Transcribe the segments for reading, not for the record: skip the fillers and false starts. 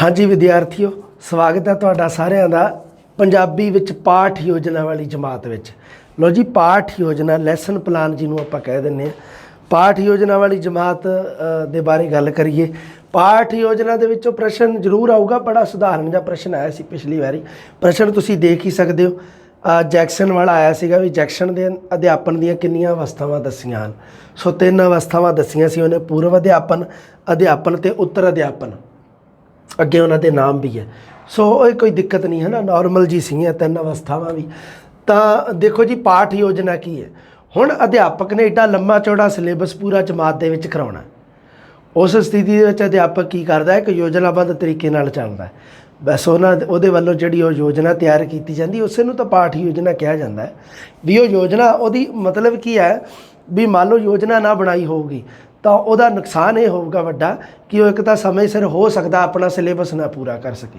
हाँ जी विद्यार्थियों, स्वागत है तुहाडा सारिਆਂ ਦਾ पंजाबी विच पाठ योजना वाली जमात विच। लो जी, पाठ योजना लैसन प्लान जिन्हों आपां कह दिंदे आ। पाठ योजना वाली जमात दे बारे गल करिए। पाठ योजना दे विचों प्रश्न जरूर आऊगा, बड़ा सुधारण जिहा प्रश्न आया सी पिछली वारी। प्रश्न तुसीं देख ही सकदे हो। जैक्सन वाला आया सीगा भी जैक्सन दे अध्यापन दीआं किन्नियां अवस्थावां दस्सीआं हन। सो 3 अवस्थावां दस्सीआं सी उहने, पूर्व अध्यापन, अध्यापन ते उत्तर अध्यापन। अगे उन्होंने नाम भी है। सो कोई दिक्कत नहीं है ना, नॉर्मल जी सी 3 अवस्थावां भी। तो देखो जी, पाठ योजना की है। हुण अध्यापक ने एडा लंबा चौड़ा सिलेबस पूरा जमात दे विच कराउणा। उस स्थिति दे विच अध्यापक की करदा है कि योजनाबद्ध तरीके नाल चलदा है। बस उहदे वल्लों जिहड़ी योजना तैयार की जाती उसे नूं तां पाठ योजना कहा जाता है। भी वो योजना उहदी मतलब की है भी मान लो योजना ना बनाई होगी तो वह नुकसान ये होगा वड्डा कि वह एक तो समय सिर हो सकता अपना सिलेबस ना पूरा कर सके।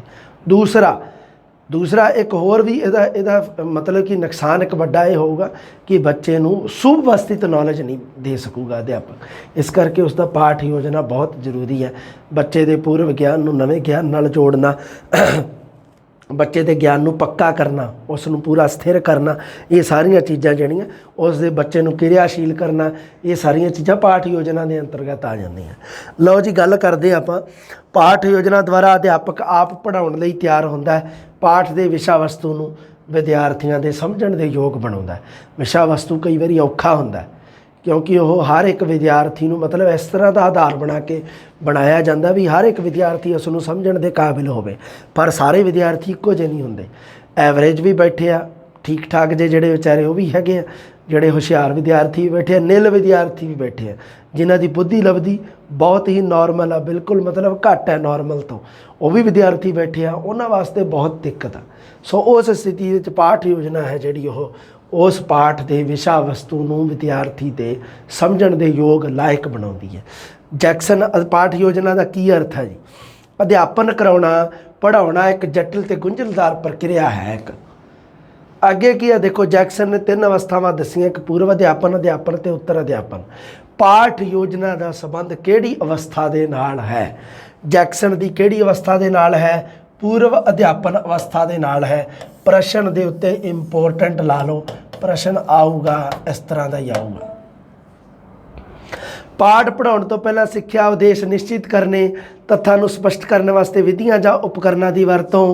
दूसरा एक होर भी इहदा मतलब कि नुकसान एक वड्डा ये होगा कि बच्चे नूं सुव्यवस्थित नॉलेज नहीं दे सकूगा अध्यापक। इस करके उसका पाठ योजना बहुत जरूरी है। बच्चे के पूर्व ज्ञान नूं नवें ज्ञान नाल जोड़ना, बच्चे के ज्ञान नूं पक्का करना, उसनूं पूरा स्थिर करना, ये सारियां चीज़ां जिहड़ियां उस दे बच्चे नूं क्रियाशील करना, ये सारियां चीज़ां पाठ योजना के अंतर्गत आ जांदियां। लो जी, गल करदे आपां पाठ योजना द्वारा अध्यापक आप पढ़ाउण लई तैयार हुंदा है। पाठ के विषा वस्तु नूं विद्यार्थियों के समझण दे योग बनाउंदा है। विषा वस्तु कई वारी औखा हुंदा है क्योंकि वह हर एक विद्यार्थी नूं मतलब इस तरह का आधार बना के बनाया जाता भी हर एक विद्यार्थी उसनूं समझण दे काबिल होवे। पर सारे विद्यार्थी इक्को जिहे नहीं हुंदे। एवरेज भी बैठे आ ठीक ठाक जे जिहड़े बेचारे वो भी हैगे आ, जिहड़े हुशियार विद्यार्थी भी बैठे आ, निल विद्यार्थी भी बैठे आ जिन्हां दी बुद्धि लब्धि बहुत ही नॉर्मल आ, बिल्कुल मतलब घट है नॉर्मल तो, वो भी विद्यार्थी बैठे आ, उन्हां वास्ते बहुत दिक्कत आ। सो उस स्थिति विच पाठ योजना है जिहड़ी उस पाठ के विषा वस्तु नूं विद्यार्थी के समझण दे योग लायक बनाउंदी है। जैक्सन पाठ योजना का की अर्थ है जी? अध्यापन कराउणा पढ़ाउणा एक जटिल ते गुंझलदार प्रक्रिया है। एक अगे की है देखो, जैक्सन ने 3 अवस्थावां दस्सियां, एक पूर्व अध्यापन, अध्यापन ते उत्तर अध्यापन। पाठ योजना का संबंध किहड़ी अवस्था दे नाल है? जैक्सन की किहड़ी अवस्था दे नाल है? पूर्व अध्यापन अवस्था दे नाल है। प्रश्न दे उत्ते इंपोर्टेंट ला लो, प्रश्न आऊगा इस तरह का ही आऊगा। पाठ पढ़ाउण तो पहला सिक्ख्या उद्देश निश्चित करने, तत्थां नूं स्पष्ट करने वास्ते विधियां जां उपकरणां दी वरतों,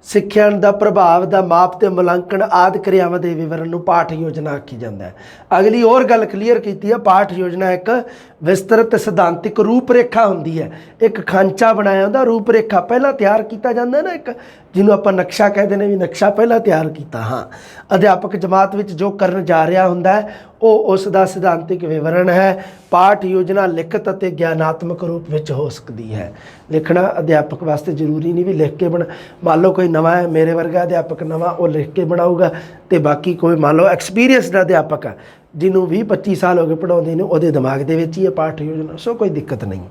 सिੱਖਿਆ ਦਾ प्रभाव ਦਾ माप ਤੇ ਮੁਲਾਂਕਣ आदि क्रियावां ਦੇ विवरण ਨੂੰ पाठ योजना आखी ਜਾਂਦਾ है। अगली और गल क्लीयर की है, पाठ योजना एक विस्तृत सिद्धांतिक रूपरेखा होंदी है। एक खांचा बनाया होंदा, रूपरेखा पहला तैयार किया जाता है ना, एक जिन्हों आप नक्शा कहते हैं भी नक्शा पहला तैयार किया। हाँ, अध्यापक जमात विच जो करन जा रहा होंदा है वो उसका सिद्धांतिक विवरण है। पाठ योजना लिखत अते ज्ञानात्मक रूप विच हो सकती है। लिखना अध्यापक वास्ते जरूरी नहीं भी लिख के मान लो कोई नवा है, मेरे वर्गा अध्यापक नवा वो लिख के बनाऊगा, तो बाकी कोई मान लो एक्सपीरियंसड अध्यापक है जिन्हों 20-25 साल हो गए पढ़ाते हैं, वो दिमाग के ही है पाठ योजना। सो कोई दिक्कत नहीं।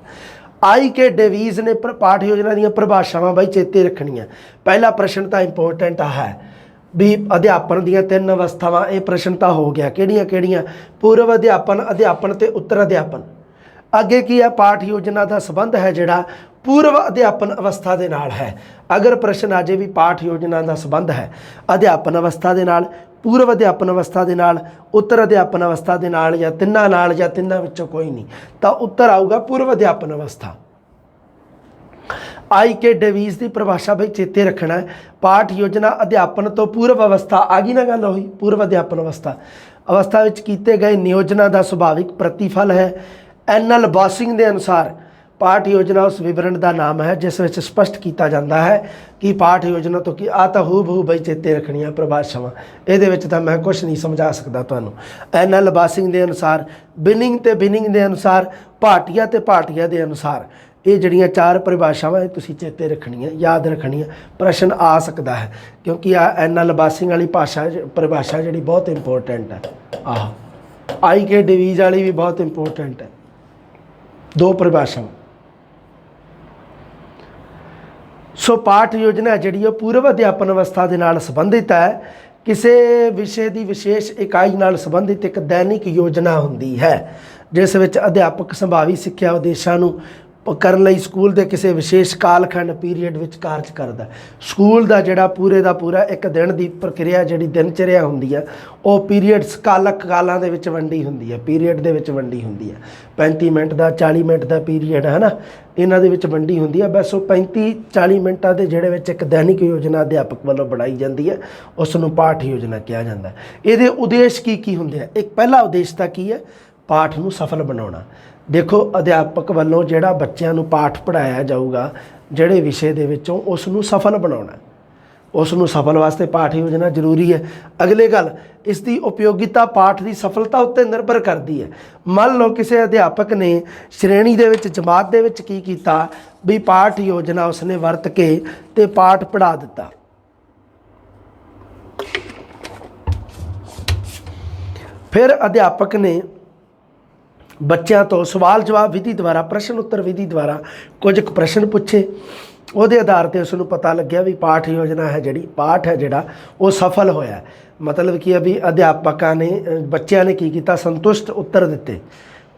आई के डेवीज़ ने पाठ योजना दी परिभाषावां बई चेते रखनियां। पहला प्रश्न तो इंपोर्टेंट है भी अध्यापन दीयां 3 अवस्थावां, ये प्रश्न तो हो गया किहड़ियां-किहड़ियां? पूर्व अध्यापन, अध्यापन ते उत्तर अध्यापन। अगे की है? पाठ योजना का संबंध है जिहड़ा पूर्व अध्यापन अवस्था के नाल है। अगर प्रश्न आ जाए भी पाठ योजना का संबंध है अध्यापन अवस्था के नाल, पूर्व अध्यापन अवस्था के नाल, उत्तर अध्यापन अवस्था के नाल, या तिन्नां नाल, या तिन्नां विचों कोई नहीं, तो उत्तर आऊगा पूर्व अध्यापन अवस्था। आई के डेवीज़ की परिभाषा भाई चेते रखना है। पाठ योजना अध्यापन तो पूर्व अवस्था आ गई ना गल होई, पूर्व अध्यापन अवस्था विच कीते गए नियोजना का सुभाविक प्रतिफल है। एनएल बॉसिंग के अनुसार पाठ योजना उस विवरण का नाम है जिस विच स्पष्ट किया जाता है कि पाठ योजना तो कि आ तो हूबहू बई चेते रखनिया परिभाषावां, ये तो मैं कुछ नहीं समझा सकता तुहानूं। एनएल बॉसिंग के अनुसार, बिनिंग ते बिनिंग के अनुसार, भाटिया ते भाटिया के अनुसार, ये जड़ियाँ 4 परिभाषावां तुसीं चेते रखनियां, याद रखनियां। प्रश्न आ सकता है क्योंकि आ एनएल बॉसिंग वाली परिभाषा जी बहुत इंपोर्टेंट है। आई के डिवीज़ वाली भी बहुत इंपोर्टेंट है। 2 परिभाषावां। सो पाठ योजना जी पूर्व अध्यापन अवस्था के नाल संबंधित है। किसी विषय की विशेष इकाई नाल संबंधित एक दैनिक योजना होंदी है जिस विच अध्यापक संभावी सिक्ख्या उद्देशां नूं ਕਰਨ ਲਈ ਸਕੂਲ ਦੇ ਕਿਸੇ ਵਿਸ਼ੇਸ਼ ਕਾਲਖੰਡ ਪੀਰੀਅਡ ਵਿੱਚ ਕਾਰਜ ਕਰਦਾ। ਸਕੂਲ ਦਾ ਜਿਹੜਾ ਪੂਰੇ ਦਾ ਪੂਰਾ ਇੱਕ ਦਿਨ ਦੀ ਪ੍ਰਕਿਰਿਆ ਜਿਹੜੀ ਦਿਨਚਰਿਆ ਹੁੰਦੀ ਹੈ ਉਹ ਪੀਰੀਅਡਸ ਕਾਲਾਂ ਦੇ ਵਿੱਚ ਵੰਡੀ ਹੁੰਦੀ ਹੈ, ਪੀਰੀਅਡ ਦੇ ਵਿੱਚ ਵੰਡੀ ਹੁੰਦੀ ਹੈ। 35 ਮਿੰਟ ਦਾ 40 ਮਿੰਟ ਦਾ ਪੀਰੀਅਡ ਹੈ ਨਾ, ਇਹਨਾਂ ਦੇ ਵਿੱਚ ਵੰਡੀ ਹੁੰਦੀ ਹੈ। ਬਸ ਉਹ 35-40 ਮਿੰਟਾਂ ਦੇ ਜਿਹੜੇ ਵਿੱਚ ਇੱਕ ਦੈਨਿਕ ਯੋਜਨਾ ਅਧਿਆਪਕ ਵੱਲੋਂ ਬਣਾਈ ਜਾਂਦੀ ਹੈ, ਉਸ ਨੂੰ ਪਾਠ ਯੋਜਨਾ ਕਿਹਾ ਜਾਂਦਾ ਹੈ। ਇਹਦੇ ਉਦੇਸ਼ ਕੀ ਹੁੰਦੇ ਆ? ਇੱਕ ਪਹਿਲਾ ਉਦੇਸ਼ ਤਾਂ ਕੀ ਹੈ? ਪਾਠ ਨੂੰ ਸਫਲ ਬਣਾਉਣਾ। ਦੇਖੋ ਅਧਿਆਪਕ ਵੱਲੋਂ ਜਿਹੜਾ ਬੱਚਿਆਂ ਨੂੰ ਪਾਠ ਪੜ੍ਹਾਇਆ ਜਾਊਗਾ ਜਿਹੜੇ ਵਿਸ਼ੇ ਦੇ ਵਿੱਚੋਂ, ਉਸ ਨੂੰ ਸਫਲ ਬਣਾਉਣਾ, ਉਸ ਨੂੰ ਸਫਲ ਵਾਸਤੇ ਪਾਠ ਯੋਜਨਾ ਜ਼ਰੂਰੀ ਹੈ। ਅਗਲੀ ਗੱਲ, ਇਸ ਦੀ ਉਪਯੋਗਿਤਾ ਪਾਠ ਦੀ ਸਫਲਤਾ ਉੱਤੇ ਨਿਰਭਰ ਕਰਦੀ ਹੈ। ਮੰਨ ਲਓ ਕਿਸੇ ਅਧਿਆਪਕ ਨੇ ਸ਼੍ਰੇਣੀ ਦੇ ਵਿੱਚ, ਜਮਾਤ ਦੇ ਵਿੱਚ ਕੀ ਕੀਤਾ ਵੀ ਪਾਠ ਯੋਜਨਾ ਉਸਨੇ ਵਰਤ ਕੇ ਤੇ ਪਾਠ ਪੜ੍ਹਾ ਦਿੱਤਾ। ਫਿਰ ਅਧਿਆਪਕ ਨੇ ਬੱਚਿਆਂ ਤੋਂ ਸਵਾਲ ਜਵਾਬ ਵਿਧੀ ਦੁਆਰਾ, ਪ੍ਰਸ਼ਨ ਉੱਤਰ ਵਿਧੀ ਦੁਆਰਾ ਕੁਝ ਕੁ ਪ੍ਰਸ਼ਨ ਪੁੱਛੇ। ਉਹਦੇ ਆਧਾਰ 'ਤੇ ਉਸ ਨੂੰ ਪਤਾ ਲੱਗਿਆ ਵੀ ਪਾਠ ਯੋਜਨਾ ਹੈ ਜਿਹੜੀ, ਪਾਠ ਹੈ ਜਿਹੜਾ ਉਹ ਸਫਲ ਹੋਇਆ। ਮਤਲਬ ਕੀ ਹੈ ਵੀ ਅਧਿਆਪਕਾਂ ਨੇ, ਬੱਚਿਆਂ ਨੇ ਕੀ ਕੀਤਾ? ਸੰਤੁਸ਼ਟ ਉੱਤਰ ਦਿੱਤੇ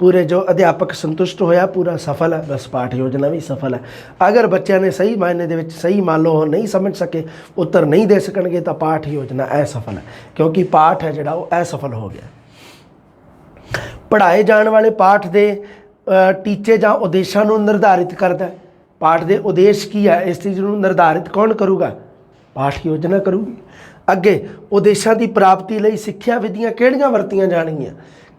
ਪੂਰੇ। ਜੋ ਅਧਿਆਪਕ ਸੰਤੁਸ਼ਟ ਹੋਇਆ ਪੂਰਾ ਸਫਲ ਹੈ, ਬਸ ਪਾਠ ਯੋਜਨਾ ਵੀ ਸਫਲ ਹੈ। ਅਗਰ ਬੱਚਿਆਂ ਨੇ ਸਹੀ ਮਾਇਨੇ ਦੇ ਵਿੱਚ, ਸਹੀ ਮੰਨ ਲਓ ਨਹੀਂ ਸਮਝ ਸਕੇ, ਉੱਤਰ ਨਹੀਂ ਦੇ ਸਕਣਗੇ, ਤਾਂ ਪਾਠ ਯੋਜਨਾ ਅਸਫਲ ਹੈ, ਕਿਉਂਕਿ ਪਾਠ ਹੈ ਜਿਹੜਾ ਉਹ ਅਸਫਲ ਹੋ ਗਿਆ। ਪੜ੍ਹਾਏ ਜਾਣ ਵਾਲੇ ਪਾਠ ਦੇ ਟੀਚੇ ਜਾਂ ਉਦੇਸ਼ਾਂ ਨੂੰ ਨਿਰਧਾਰਿਤ ਕਰਦਾ। ਪਾਠ ਦੇ ਉਦੇਸ਼ ਕੀ ਹੈ, ਇਸ ਚੀਜ਼ ਨੂੰ ਨਿਰਧਾਰਿਤ ਕੌਣ ਕਰੂਗਾ? ਪਾਠ ਯੋਜਨਾ ਕਰੂਗੀ। ਅੱਗੇ, ਉਦੇਸ਼ਾਂ ਦੀ ਪ੍ਰਾਪਤੀ ਲਈ ਸਿੱਖਿਆ ਵਿਧੀਆਂ ਕਿਹੜੀਆਂ ਵਰਤੀਆਂ ਜਾਣਗੀਆਂ,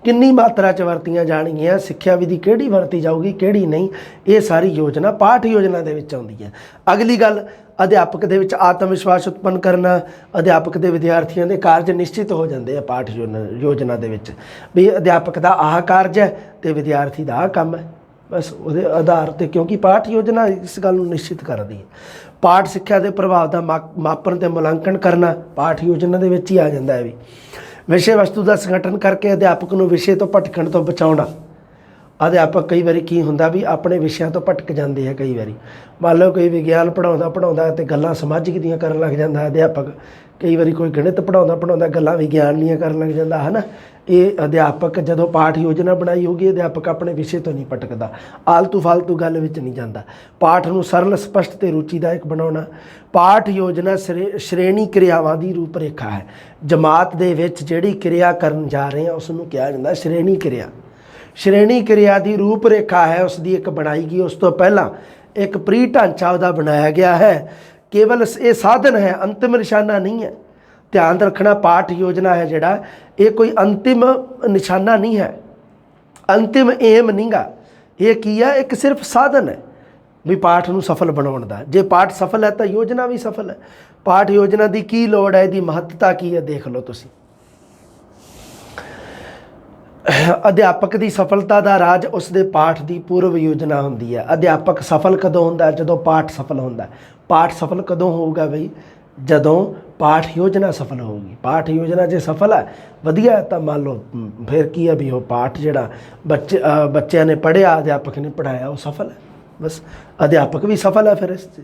ਕਿੰਨੀ ਮਾਤਰਾ 'ਚ ਵਰਤੀਆਂ ਜਾਣਗੀਆਂ, ਸਿੱਖਿਆ ਵਿਧੀ ਕਿਹੜੀ ਵਰਤੀ ਜਾਊਗੀ, ਕਿਹੜੀ ਨਹੀਂ, ਇਹ ਸਾਰੀ ਯੋਜਨਾ ਪਾਠ ਯੋਜਨਾ ਦੇ ਵਿੱਚ ਆਉਂਦੀ ਹੈ। ਅਗਲੀ ਗੱਲ, ਅਧਿਆਪਕ ਦੇ ਵਿੱਚ ਆਤਮ ਵਿਸ਼ਵਾਸ ਉਤਪੰਨ ਕਰਨਾ। ਅਧਿਆਪਕ ਦੇ ਵਿਦਿਆਰਥੀਆਂ ਦੇ ਕਾਰਜ ਨਿਸ਼ਚਿਤ ਹੋ ਜਾਂਦੇ ਆ ਪਾਠ ਯੋਜਨਾ ਦੇ ਵਿੱਚ, ਵੀ ਅਧਿਆਪਕ ਦਾ ਆਹ ਕਾਰਜ ਹੈ ਤੇ ਵਿਦਿਆਰਥੀ ਦਾ ਆਹ ਕੰਮ ਹੈ। ਬਸ ਉਹਦੇ ਆਧਾਰ 'ਤੇ, ਕਿਉਂਕਿ ਪਾਠ ਯੋਜਨਾ ਇਸ ਗੱਲ ਨੂੰ ਨਿਸ਼ਚਿਤ ਕਰਦੀ ਹੈ। ਪਾਠ ਸਿੱਖਿਆ ਦੇ ਪ੍ਰਭਾਵ ਦਾ ਮਾਪਣ ਤੇ ਮੁਲਾਂਕਣ ਕਰਨਾ ਪਾਠ ਯੋਜਨਾ ਦੇ ਵਿੱਚ ਹੀ ਆ ਜਾਂਦਾ ਹੈ। ਵੀ ਵਿਸ਼ੇ ਵਸਤੂ ਦਾ ਸੰਗਠਨ ਕਰਕੇ ਅਧਿਆਪਕ ਨੂੰ ਵਿਸ਼ੇ ਤੋਂ ਭਟਕਣ ਤੋਂ ਬਚਾਉਣਾ। ਅਧਿਆਪਕ ਕਈ ਵਾਰੀ ਕੀ ਹੁੰਦਾ ਵੀ ਆਪਣੇ ਵਿਸ਼ਿਆਂ ਤੋਂ ਭਟਕ ਜਾਂਦੇ ਆ। ਕਈ ਵਾਰੀ ਮੰਨ ਲਓ ਕੋਈ ਵਿਗਿਆਨ ਪੜ੍ਹਾਉਂਦਾ ਤੇ ਗੱਲਾਂ ਸਮਾਜਿਕ ਦੀਆਂ ਕਰਨ ਲੱਗ ਜਾਂਦਾ ਅਧਿਆਪਕ। ਕਈ ਵਾਰੀ ਕੋਈ ਗਣਿਤ ਪੜ੍ਹਾਉਂਦਾ ਗੱਲਾਂ ਵਿਗਿਆਨ ਦੀਆਂ ਕਰਨ ਲੱਗ ਜਾਂਦਾ ਹੈ ਨਾ। ਇਹ ਅਧਿਆਪਕ ਜਦੋਂ ਪਾਠ ਯੋਜਨਾ ਬਣਾਈ ਹੋਊਗੀ, ਅਧਿਆਪਕ ਆਪਣੇ ਵਿਸ਼ੇ ਤੋਂ ਨਹੀਂ ਭਟਕਦਾ, ਆਲਤੂ ਫਾਲਤੂ ਗੱਲ ਵਿੱਚ ਨਹੀਂ ਜਾਂਦਾ। ਪਾਠ ਨੂੰ ਸਰਲ, ਸਪਸ਼ਟ ਤੇ ਰੁਚੀਦਾਇਕ ਬਣਾਉਣਾ। ਪਾਠ ਯੋਜਨਾ ਸ਼੍ਰੇਣੀ ਕਿਰਿਆਵਾਂ ਦੀ ਰੂਪ ਰੇਖਾ ਹੈ। ਜਮਾਤ ਦੇ ਵਿੱਚ ਜਿਹੜੀ ਕਿਰਿਆ ਕਰਨ ਜਾ ਰਹੇ ਹਾਂ ਉਸ ਨੂੰ ਕਿਹਾ ਜਾਂਦਾ ਸ਼੍ਰੇਣੀ ਕਿਰਿਆ। ਸ਼੍ਰੇਣੀ ਕਿਰਿਆ ਦੀ ਰੂਪ ਰੇਖਾ ਹੈ, ਉਸ ਦੀ ਇੱਕ ਬਣਾਈ ਗਈ। ਉਸ ਤੋਂ ਪਹਿਲਾਂ ਇੱਕ ਪ੍ਰੀ ਢਾਂਚਾ ਉਹਦਾ ਬਣਾਇਆ ਗਿਆ ਹੈ। ਕੇਵਲ ਇਹ ਸਾਧਨ ਹੈ, ਅੰਤਿਮ ਨਿਸ਼ਾਨਾ ਨਹੀਂ ਹੈ। ਧਿਆਨ ਰੱਖਣਾ, ਪਾਠ ਯੋਜਨਾ ਹੈ ਜਿਹੜਾ, ਇਹ ਕੋਈ ਅੰਤਿਮ ਨਿਸ਼ਾਨਾ ਨਹੀਂ ਹੈ, ਅੰਤਿਮ ਏਮ ਨਹੀਂਗਾ। ਇਹ ਕੀ ਹੈ? ਇੱਕ ਸਿਰਫ ਸਾਧਨ ਹੈ ਵੀ ਪਾਠ ਨੂੰ ਸਫਲ ਬਣਾਉਣ ਦਾ। ਜੇ ਪਾਠ ਸਫਲ ਹੈ ਤਾਂ ਯੋਜਨਾ ਵੀ ਸਫਲ ਹੈ। ਪਾਠ ਯੋਜਨਾ ਦੀ ਕੀ ਲੋੜ ਹੈ, ਇਹਦੀ ਮਹੱਤਤਾ ਕੀ ਹੈ, ਦੇਖ ਲਓ ਤੁਸੀਂ। ਅਧਿਆਪਕ ਦੀ ਸਫਲਤਾ ਦਾ ਰਾਜ ਉਸ ਦੇ ਪਾਠ ਦੀ ਪੂਰਵ ਯੋਜਨਾ ਹੁੰਦੀ ਹੈ। ਅਧਿਆਪਕ ਸਫਲ ਕਦੋਂ ਹੁੰਦਾ? ਜਦੋਂ ਪਾਠ ਸਫਲ ਹੁੰਦਾ। ਪਾਠ ਸਫਲ ਕਦੋਂ ਹੋਊਗਾ ਬਈ? ਜਦੋਂ ਪਾਠ ਯੋਜਨਾ ਸਫਲ ਹੋਊਗੀ। ਪਾਠ ਯੋਜਨਾ ਜੇ ਸਫਲ ਹੈ, ਵਧੀਆ, ਤਾਂ ਮੰਨ ਲਓ ਫਿਰ ਕੀ ਹੈ ਵੀ ਉਹ ਪਾਠ ਜਿਹੜਾ ਬੱਚਿਆਂ ਨੇ ਪੜ੍ਹਿਆ, ਅਧਿਆਪਕ ਨੇ ਪੜ੍ਹਾਇਆ, ਉਹ ਸਫਲ ਹੈ। ਬਸ ਅਧਿਆਪਕ ਵੀ ਸਫਲ ਹੈ। ਫਿਰ ਇਸ 'ਚ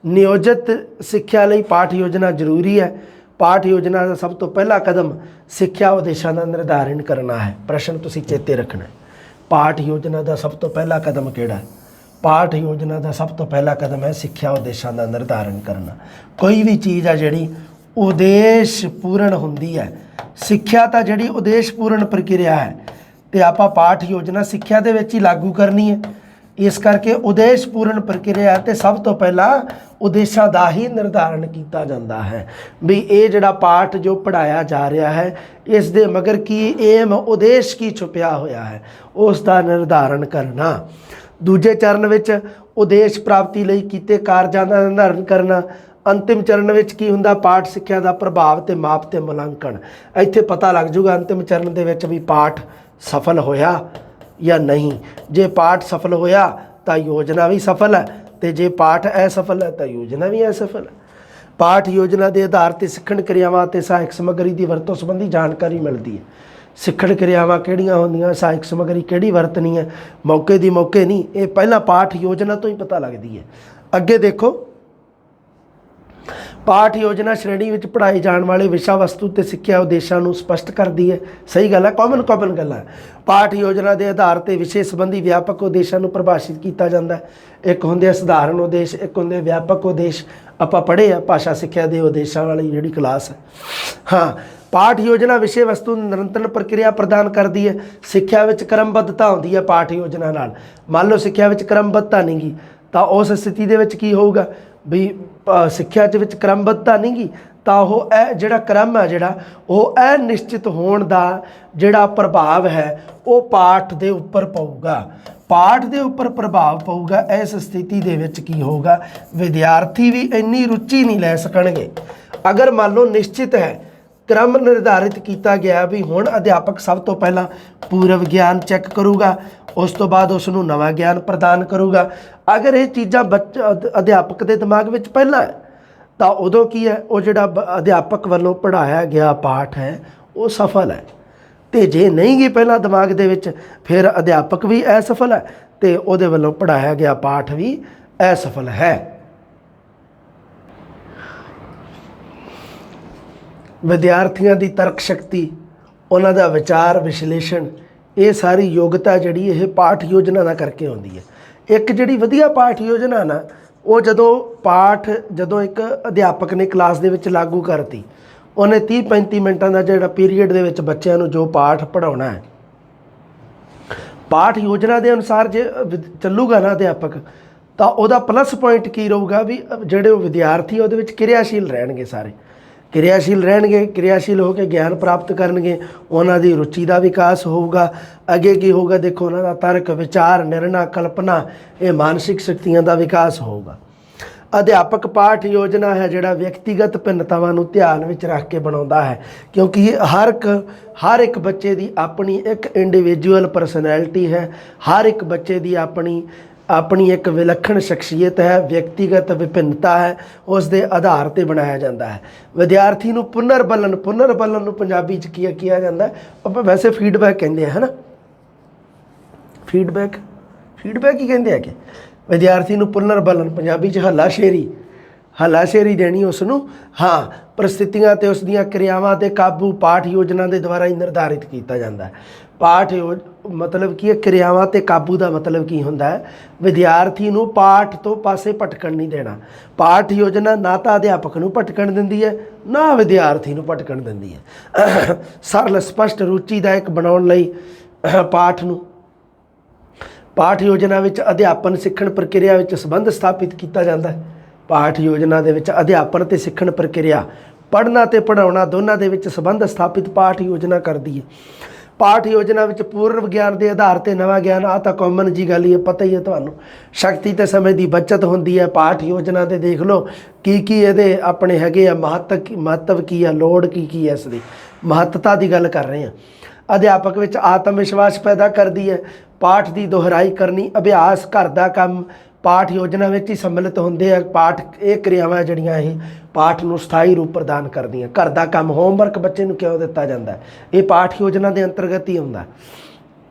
ਨਿਯੋਜਿਤ ਸਿੱਖਿਆ ਲਈ ਪਾਠ ਯੋਜਨਾ ਜ਼ਰੂਰੀ ਹੈ। ਪਾਠ ਯੋਜਨਾ ਦਾ ਸਭ ਤੋਂ ਪਹਿਲਾ ਕਦਮ ਸਿੱਖਿਆ ਉਦੇਸ਼ਾਂ ਦਾ ਨਿਰਧਾਰਨ ਕਰਨਾ ਹੈ। ਪ੍ਰਸ਼ਨ ਤੁਸੀਂ ਚੇਤੇ ਰੱਖਣਾ, ਪਾਠ ਯੋਜਨਾ ਦਾ ਸਭ ਤੋਂ ਪਹਿਲਾ ਕਦਮ ਕਿਹੜਾ ਹੈ? ਪਾਠ ਯੋਜਨਾ ਦਾ ਸਭ ਤੋਂ ਪਹਿਲਾ ਕਦਮ ਹੈ ਸਿੱਖਿਆ ਉਦੇਸ਼ਾਂ ਦਾ ਨਿਰਧਾਰਨ ਕਰਨਾ। ਕੋਈ ਵੀ ਚੀਜ਼ ਆ ਜਿਹੜੀ ਉਦੇਸ਼ ਪੂਰਨ ਹੁੰਦੀ ਹੈ, ਸਿੱਖਿਆ ਤਾਂ ਜਿਹੜੀ ਉਦੇਸ਼ ਪੂਰਨ ਪ੍ਰਕਿਰਿਆ ਹੈ, ਤੇ ਆਪਾਂ ਪਾਠ ਯੋਜਨਾ ਸਿੱਖਿਆ ਦੇ ਵਿੱਚ ਹੀ ਲਾਗੂ ਕਰਨੀ ਹੈ। ਇਸ ਕਰਕੇ ਉਦੇਸ਼ ਪੂਰਨ ਪ੍ਰਕਿਰਿਆ ਤੇ ਸਭ ਤੋਂ ਪਹਿਲਾਂ ਉਦੇਸ਼ਾਂ ਦਾ ਹੀ ਨਿਰਧਾਰਨ ਕੀਤਾ ਜਾਂਦਾ ਹੈ ਵੀ ਇਹ ਜਿਹੜਾ ਪਾਠ ਜੋ ਪੜ੍ਹਾਇਆ ਜਾ ਰਿਹਾ ਹੈ, ਇਸ ਦੇ ਮਗਰ ਕੀ ਏਮ, ਉਦੇਸ਼ ਕੀ ਛੁਪਿਆ ਹੋਇਆ ਹੈ, ਉਸ ਦਾ ਨਿਰਧਾਰਨ ਕਰਨਾ। ਦੂਜੇ ਚਰਨ ਵਿੱਚ ਉਦੇਸ਼ ਪ੍ਰਾਪਤੀ ਲਈ ਕੀਤੇ ਕਾਰਜਾਂ ਦਾ ਨਿਰਧਾਰਨ ਕਰਨਾ। ਅੰਤਿਮ ਚਰਨ ਵਿੱਚ ਕੀ ਹੁੰਦਾ? ਪਾਠ ਸਿੱਖਿਆ ਦਾ ਪ੍ਰਭਾਵ ਤੇ ਮਾਪ ਤੇ ਮੁਲਾਂਕਣ। ਇੱਥੇ ਪਤਾ ਲੱਗ ਜੂਗਾ ਅੰਤਿਮ ਚਰਨ ਦੇ ਵਿੱਚ ਵੀ ਪਾਠ ਸਫਲ ਹੋਇਆ ਜਾਂ ਨਹੀਂ। ਜੇ ਪਾਠ ਸਫਲ ਹੋਇਆ ਤਾਂ ਯੋਜਨਾ ਵੀ ਸਫਲ ਹੈ, ਤੇ ਜੇ ਪਾਠ ਅਸਫਲ ਹੈ ਤਾਂ ਯੋਜਨਾ ਵੀ ਅਸਫਲ ਹੈ। ਪਾਠ ਯੋਜਨਾ ਦੇ ਆਧਾਰ ਤੇ ਸਿੱਖਣ ਕਿਰਿਆਵਾਂ ਤੇ ਸਹਾਇਕ ਸਮੱਗਰੀ ਦੀ ਵਰਤੋਂ ਸੰਬੰਧੀ ਜਾਣਕਾਰੀ ਮਿਲਦੀ ਹੈ। ਸਿੱਖਣ ਕਿਰਿਆਵਾਂ ਕਿਹੜੀਆਂ ਹੁੰਦੀਆਂ, ਸਹਾਇਕ ਸਮੱਗਰੀ ਕਿਹੜੀ ਵਰਤਣੀ ਹੈ, ਮੌਕੇ ਦੀ ਮੌਕੇ ਨਹੀਂ, ਇਹ ਪਹਿਲਾਂ ਪਾਠ ਯੋਜਨਾ ਤੋਂ ਹੀ ਪਤਾ ਲੱਗਦੀ ਹੈ। ਅੱਗੇ ਦੇਖੋ, ਪਾਠ ਯੋਜਨਾ ਸ਼੍ਰੇਣੀ ਵਿੱਚ ਪੜ੍ਹਾਏ ਜਾਣ ਵਾਲੇ ਵਿਸ਼ਾ ਵਸਤੂ ਤੇ ਸਿੱਖਿਆ ਉਦੇਸ਼ਾਂ ਨੂੰ ਸਪਸ਼ਟ ਕਰਦੀ ਹੈ। ਸਹੀ ਗੱਲ ਹੈ, ਕਾਮਨ ਗੱਲ ਹੈ। ਪਾਠ ਯੋਜਨਾ ਦੇ ਆਧਾਰ ਤੇ ਵਿਸ਼ੇ ਸੰਬੰਧੀ ਵਿਆਪਕ ਉਦੇਸ਼ਾਂ ਨੂੰ ਪਰਿਭਾਸ਼ਿਤ ਕੀਤਾ ਜਾਂਦਾ ਹੈ। ਇੱਕ ਹੁੰਦੇ ਆ ਸਧਾਰਨ ਉਦੇਸ਼, ਇੱਕ ਹੁੰਦੇ ਵਿਆਪਕ ਉਦੇਸ਼। ਆਪਾਂ ਪੜ੍ਹੇ ਆ ਭਾਸ਼ਾ ਸਿੱਖਿਆ ਦੇ ਉਦੇਸ਼ਾਂ ਵਾਲੀ ਜਿਹੜੀ ਕਲਾਸ ਹੈ। ਹਾਂ, ਪਾਠ ਯੋਜਨਾ ਵਿਸ਼ੇ ਵਸਤੂ ਨੂੰ ਨਿਰੰਤਰ ਪ੍ਰਕਿਰਿਆ ਪ੍ਰਦਾਨ ਕਰਦੀ ਹੈ। ਸਿੱਖਿਆ ਵਿੱਚ ਕ੍ਰਮਬੱਧਤਾ ਆਉਂਦੀ ਹੈ ਪਾਠ ਯੋਜਨਾ ਨਾਲ। ਮੰਨ ਲਓ ਸਿੱਖਿਆ ਵਿੱਚ ਕ੍ਰਮਬੱਧਤਾ ਨਹੀਂ ਗੀ ਤਾਂ ਉਸ ਸਥਿਤੀ ਦੇ ਵਿੱਚ ਕੀ ਹੋਊਗਾ ਵੀ ਸਿੱਖਿਆ ਦੇ ਵਿੱਚ ਕ੍ਰਮਬੱਧਤਾ ਨਹੀਂ ਗੀ ਤਾਂ ਉਹ ਇਹ ਜਿਹੜਾ ਕ੍ਰਮ ਹੈ ਜਿਹੜਾ ਉਹ ਅਨਿਸ਼ਚਿਤ ਹੋਣ ਦਾ ਜਿਹੜਾ ਪ੍ਰਭਾਵ ਹੈ ਉਹ ਪਾਠ ਦੇ ਉੱਪਰ ਪਊਗਾ। ਪਾਠ ਦੇ ਉੱਪਰ ਪ੍ਰਭਾਵ ਪਊਗਾ। ਇਸ ਸਥਿਤੀ ਦੇ ਵਿੱਚ ਕੀ ਹੋਊਗਾ, ਵਿਦਿਆਰਥੀ ਵੀ ਇੰਨੀ ਰੁਚੀ ਨਹੀਂ ਲੈ ਸਕਣਗੇ। ਅਗਰ ਮੰਨ ਲਓ ਨਿਸ਼ਚਿਤ ਹੈ, क्रम निर्धारित किया गया भी हुण अध्यापक सब तो पहला पूर्व ज्ञान चैक करूगा, उस तो बाद उसनूं नवा ज्ञान प्रदान करूगा। अगर ये चीज़ां अध्यापक के दिमाग में पहला है तो उदों की है वो जिहड़ा अध्यापक वालों पढ़ाया गया पाठ है वो सफल है। तो जे नहीं गई पहला दिमाग दे विच फिर अध्यापक भी असफल है तो उहदे वालों पढ़ाया गया पाठ भी असफल है। विद्यार्थियों की तर्क शक्ति, उन्हों का विचार विश्लेषण, ये सारी योग्यता जिहड़ी ये पाठ योजना का करके आउंदी है। एक जिहड़ी वधिया पाठ योजना ना वो जदों एक अध्यापक ने क्लास दे विच लागू करती, उन्हें 30-35 मिनटां का जिहड़ा पीरीयड दे विच बच्चों नूं जो पाठ पढ़ाउणा है, पाठ योजना के अनुसार जे चलूगा ना अध्यापक तो उहदा प्लस पॉइंट की रहूगा भी जिहड़े विद्यार्थी उहदे विच क्रियाशील रहणगे, सारे क्रियाशील रहणगे, क्रियाशील होकर ज्ञान प्राप्त करनगे, उन्हां दी रुचि का विकास होगा। अगे की होगा देखो उन्हां दा तर्क विचार निर्णय कल्पना ये मानसिक शक्तियां का विकास होगा। अध्यापक पाठ योजना है जिहड़ा व्यक्तिगत भिन्नतावां नूं ध्यान विच रख के बनाउंदा है, क्योंकि हर एक बच्चे की अपनी एक इंडिविजुअल परसनैलिटी है, हर एक बच्चे की अपनी एक विलक्षण शख्सियत है, व्यक्तिगत विभिन्नता है, उस दे आधार पर बनाया जाता है। विद्यार्थी नूं पुनर्बलन नूं पंजाबी च किया जाता है, आपां वैसे फीडबैक कहते हैं, है ना, फीडबैक ही कहते हैं कि विद्यार्थी नूं पुनर्बलन पंजाबी च हलाशेरी देनी उसनूं। हाँ, परिस्थितियां ते उस दीयां क्रियावां ते काबू पाठ योजना के द्वारा ही निर्धारित किया जाता है। पाठ मतलब की क्रियावां ते काबू का मतलब की होंदा है, विद्यार्थी नूं पाठ तो पासे भटकण नहीं देना। पाठ योजना ना तो अध्यापक नूं भटकण दिंदी है ना विद्यार्थी नूं भटकण दिंदी है। सरल स्पष्ट रुचिदायक बनाउण लई पाठ योजना विच अध्यापन सिੱਖਣ प्रक्रिया विच संबंध स्थापित किया जाता है। पाठ योजना दे विच अध्यापन ते सिੱਖਣ प्रक्रिया पढ़ना ते पढ़ाउणा दोनों दे विच संबंध स्थापित पाठ योजना करती है। पाठ योजना विच पूर्व ज्ञान के आधार पर नवा ज्ञान आ तो कॉमन जी गल ही है, पता ही है तुहानूं। शक्ति ते समय की बचत होंदी है पाठ योजना ते देख लो की ये अपने हैगे आ महत्व की है, लोड़ की है, इसकी महत्ता की गल कर रहे हैं। अध्यापक विच आत्मविश्वास पैदा करती है। पाठ की दोहराई करनी, अभ्यास, घर का काम पाठ योजना में ही सम्मिलित होंगे है। पाठ ये क्रियावां जिहड़ियां ये पाठ नूं स्थाई रूप प्रदान करदियां। घर का काम होमवर्क बच्चे नूं क्यों दिता जाता है, ये पाठ योजना के अंतर्गत ही हुंदा